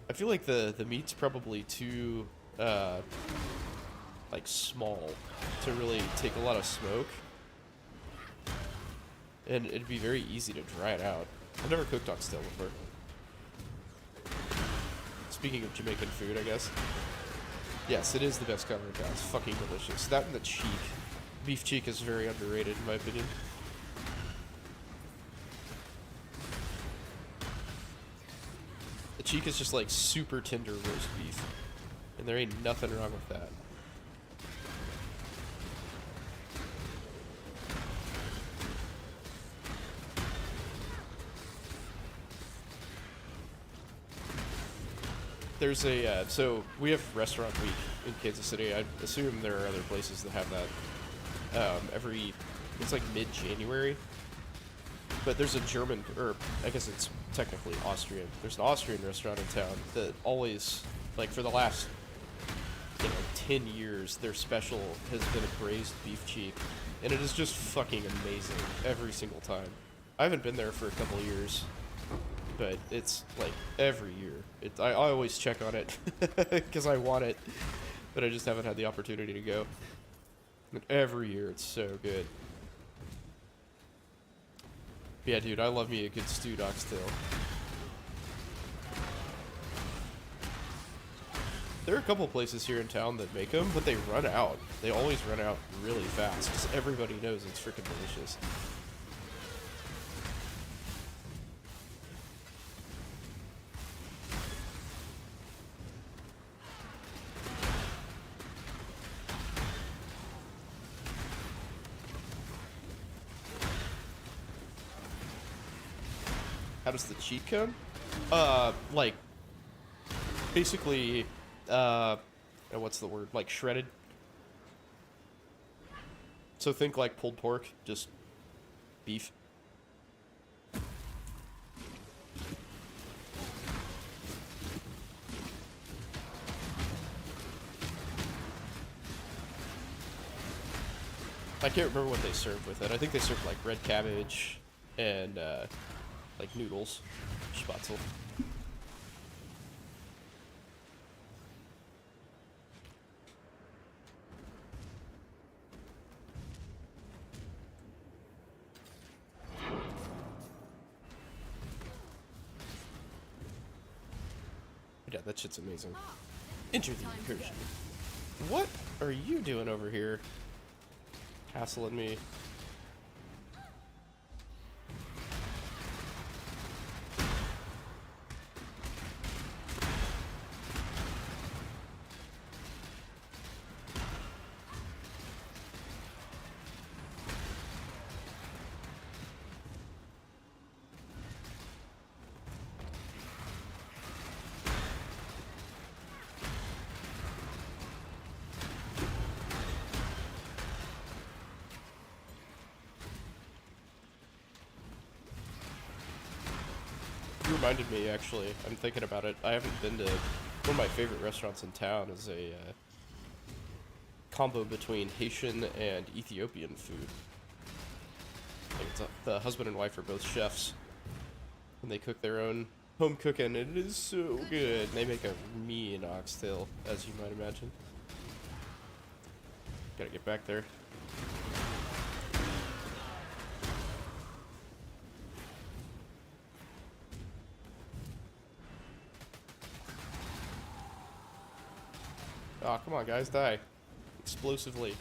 I feel like the meat's probably too, like, small to really take a lot of smoke. And it'd be very easy to dry it out. I've never cooked oxtail before. Speaking of Jamaican food, I guess. Yes, it is the best kind of cow. It's fucking delicious. That and the cheek. Beef cheek is very underrated, in my opinion. The cheek is just like super tender roast beef. And there ain't nothing wrong with that. There's a, so we have Restaurant Week in Kansas City. I assume there are other places that have that. It's like mid-January. But there's a German, or I guess it's technically Austrian. There's an Austrian restaurant in town that always, like for the last, 10 years, their special has been a braised beef cheek. And it is just fucking amazing every single time. I haven't been there for a couple of years, but it's like every year. I always check on it because I want it, but I just haven't had the opportunity to go. And every year it's so good. Yeah, dude, I love me a good stewed oxtail. There are a couple places here in town that make them, but they run out. They always run out really fast because everybody knows it's freaking delicious. How does the cheat come? Like, basically, what's the word? Like, shredded. So think like pulled pork, just beef. I can't remember what they served with it. I think they served like red cabbage and like noodles, spatzel. Yeah, that shit's amazing. Enter the incursion. What are you doing over here? Hassling me. You reminded me, actually. I'm thinking about it. I haven't been to one of my favorite restaurants in town. Is a combo between Haitian and Ethiopian food. Like the husband and wife are both chefs, and they cook their own home cooking. And it is so good. They make a mean oxtail, as you might imagine. Gotta get back there. Aw, come on, guys, die. Explosively.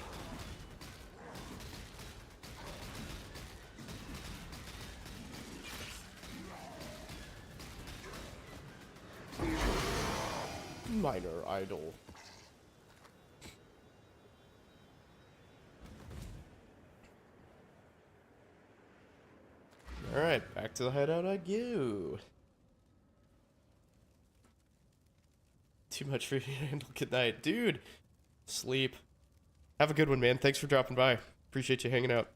Minor idol. Alright, back to the hideout I go. Too much for you to handle. Good night. Dude, sleep. Have a good one, man. Thanks for dropping by. Appreciate you hanging out.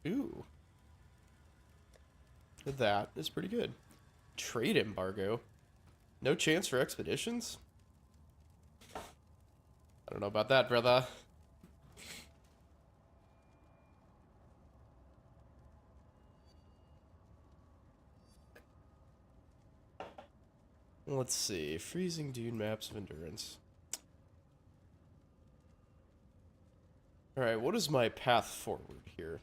Ooh. That is pretty good. Trade embargo. No chance for expeditions? I don't know about that, brother. Let's see. Freezing dune maps of endurance. Alright, what is my path forward here?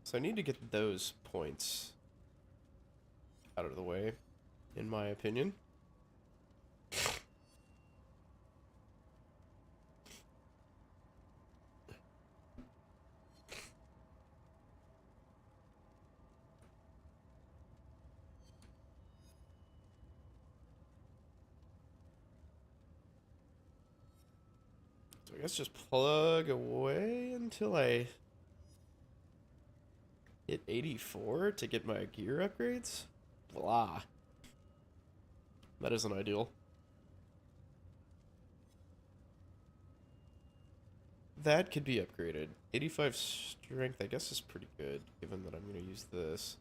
So I need to get those points out of the way, in my opinion. So I guess just plug away until I hit 84 to get my gear upgrades? Blah. That isn't ideal. that could be upgraded. 85 strength, I guess, is pretty good, given that I'm going to use this.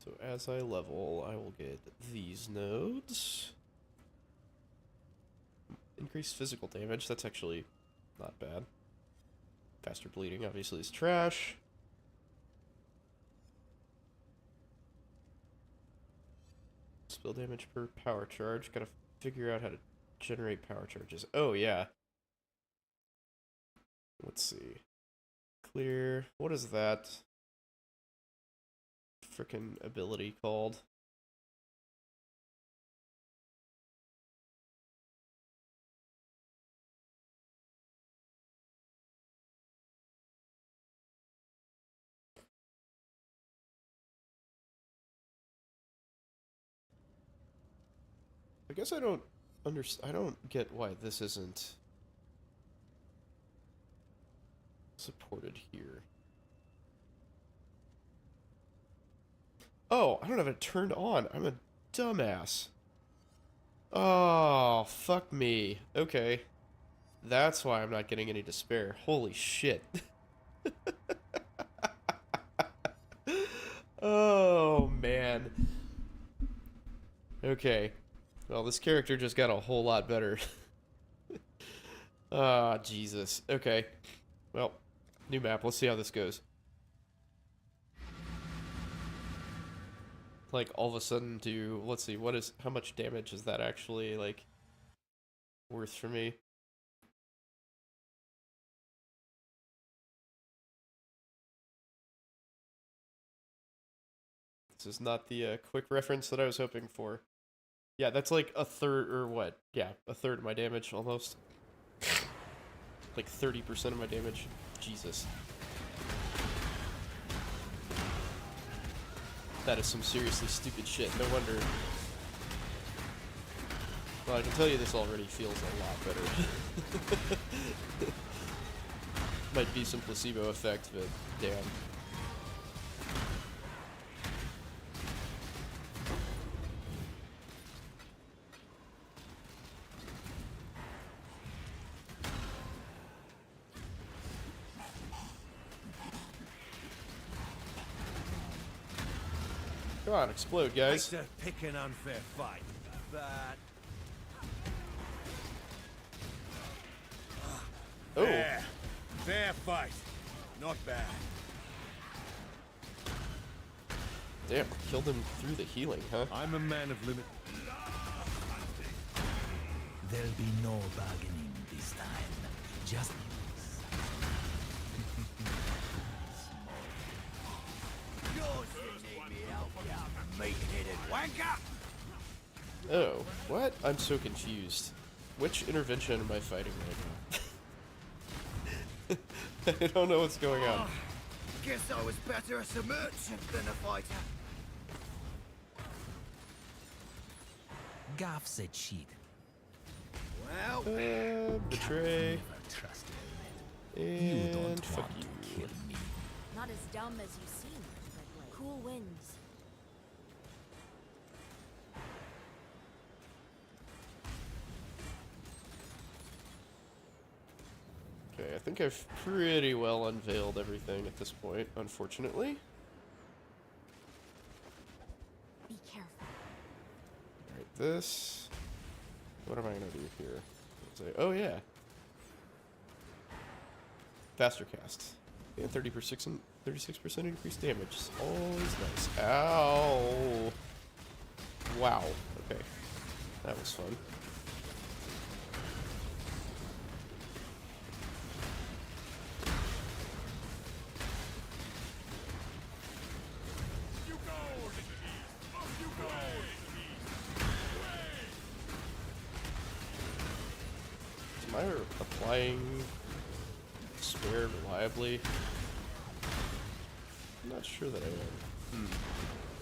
So as I level, I will get these nodes. Increased physical damage, that's actually not bad. Faster bleeding, obviously, is trash. Spill damage per power charge. Gotta figure out how to generate power charges. Oh, yeah. Let's see. Clear. What is that frickin' ability called? I guess I don't understand. I don't get why this isn't supported here. Oh, I don't have it turned on. I'm a dumbass. Oh, fuck me. Okay. That's why I'm not getting any despair. Holy shit. Oh, man. Okay. Well, this character just got a whole lot better. Ah, Jesus. Okay. Well, new map. Let's see how this goes. Like, all of a sudden do... Let's see, how much damage is that actually, like, worth for me? This is not the quick reference that I was hoping for. Yeah, that's like a third, or what? Yeah, a third of my damage, almost. Like 30% of my damage. Jesus. That is some seriously stupid shit, no wonder. Well, I can tell you this already feels a lot better. Might be some placebo effect, but damn. Come on, explode, guys. To pick an unfair fight, but Oh, fair fight, not bad. damn, killed him through the healing, huh? I'm a man of limit. There'll be no bargaining this time. Just Meat-headed wanker! Oh, what? I'm so confused. Which intervention am I fighting right now? I don't know what's going on. Guess I was better as a merchant than a fighter. Gaff's a cheat. Well, Betray, Never trust a man. You and don't fuck want to you. kill me. Not as dumb as you seem, but cool winds. Okay, I think I've pretty well unveiled everything at this point, unfortunately. Be careful. Alright, this... What am I gonna do here? Say, oh yeah. Faster cast. And 36% increased damage. Always nice. Ow! Wow. Okay. That was fun. Am I applying spare reliably? I'm not sure that I am.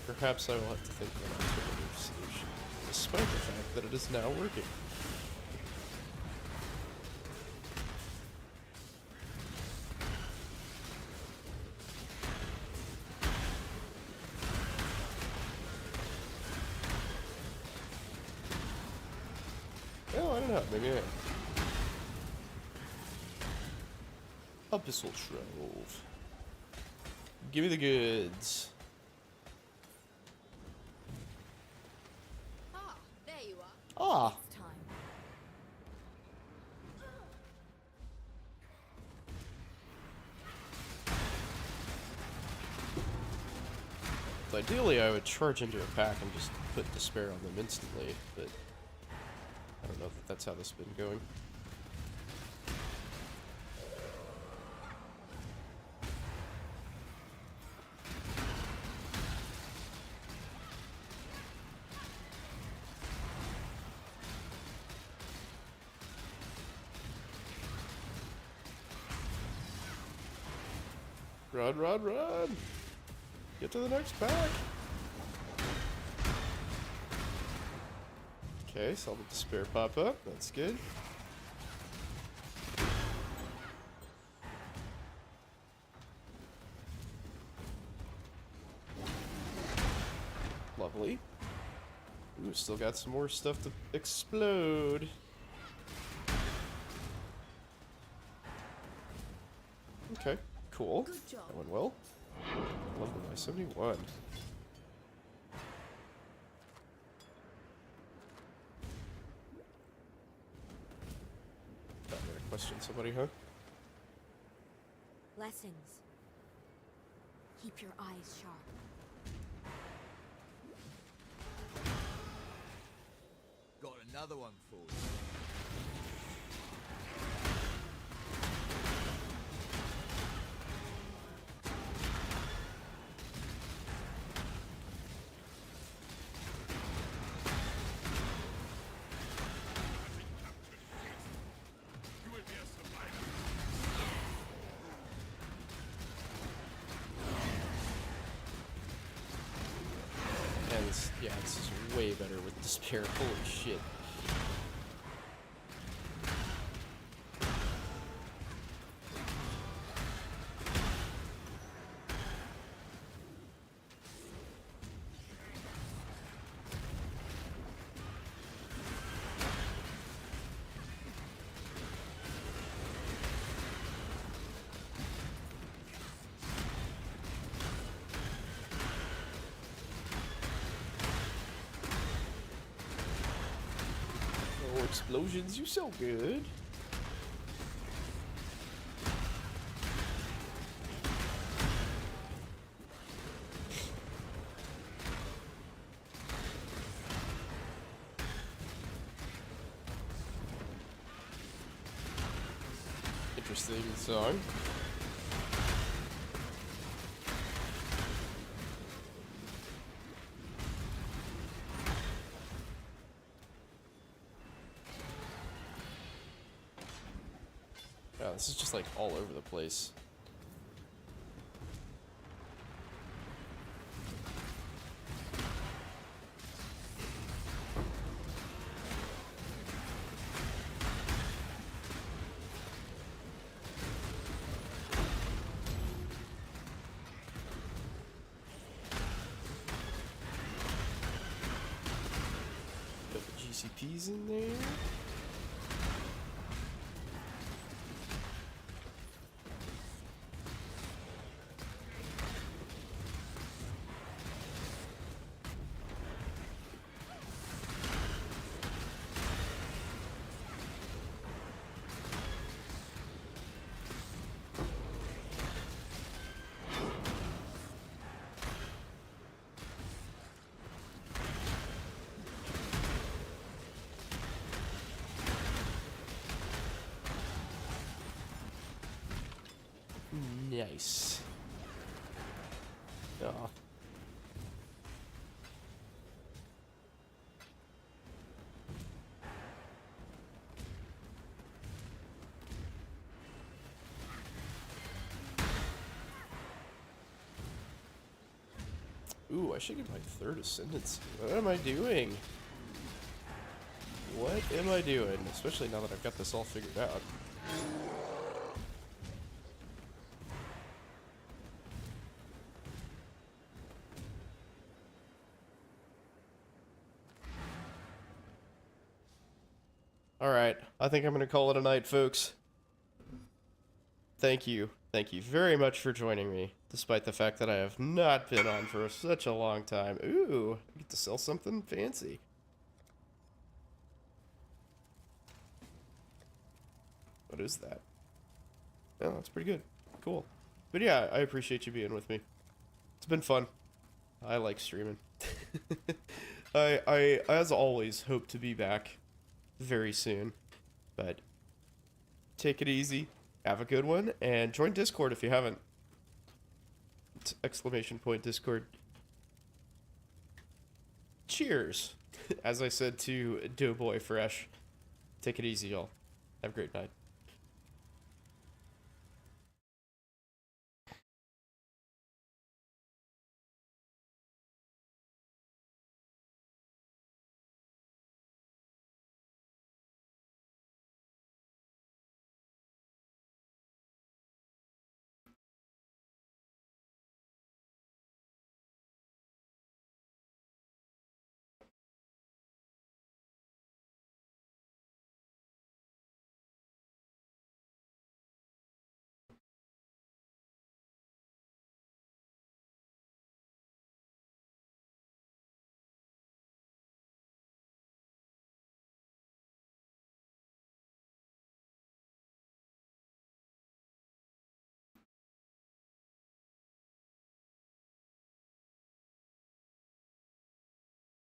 Perhaps I will have to think of an alternative solution, despite the fact that it is now working. not? Maybe I am. Abyssal Trove. Give me the goods. Ah, there you are. Ah! It's time. So ideally, I would charge into a pack and just put Despair on them instantly, but I don't know if that's how this has been going. Run, run, run! Get to the next pack! Okay, saw the Despair pop up. That's good. Lovely. Ooh, still got some more stuff to explode. Okay, cool. Good job. That went well. Level by 71. Thought you were gonna question somebody, huh? Lessons. Keep your eyes sharp. Got another one for you. And this, yeah, this is way better with Despair. Holy shit. Oh, explosions, you so good. Interesting song. Yeah, this is just like all over the place. Got the GCPs in there. Nice. Oh. Ooh, I should get my third Ascendancy. What am I doing? What am I doing? Especially now that I've got this all figured out. Alright, I think I'm going to call it a night, folks. Thank you. Thank you very much for joining me, despite the fact that I have not been on for such a long time. Ooh, I get to sell something fancy. What is that? Oh, that's pretty good. Cool. But yeah, I appreciate you being with me. It's been fun. I like streaming. I, as always, hope to be back very soon. But take it easy. Have a good one. And join Discord if you haven't. It's exclamation point Discord. Cheers. As I said to Doughboy Fresh. Take it easy, y'all. Have a great night.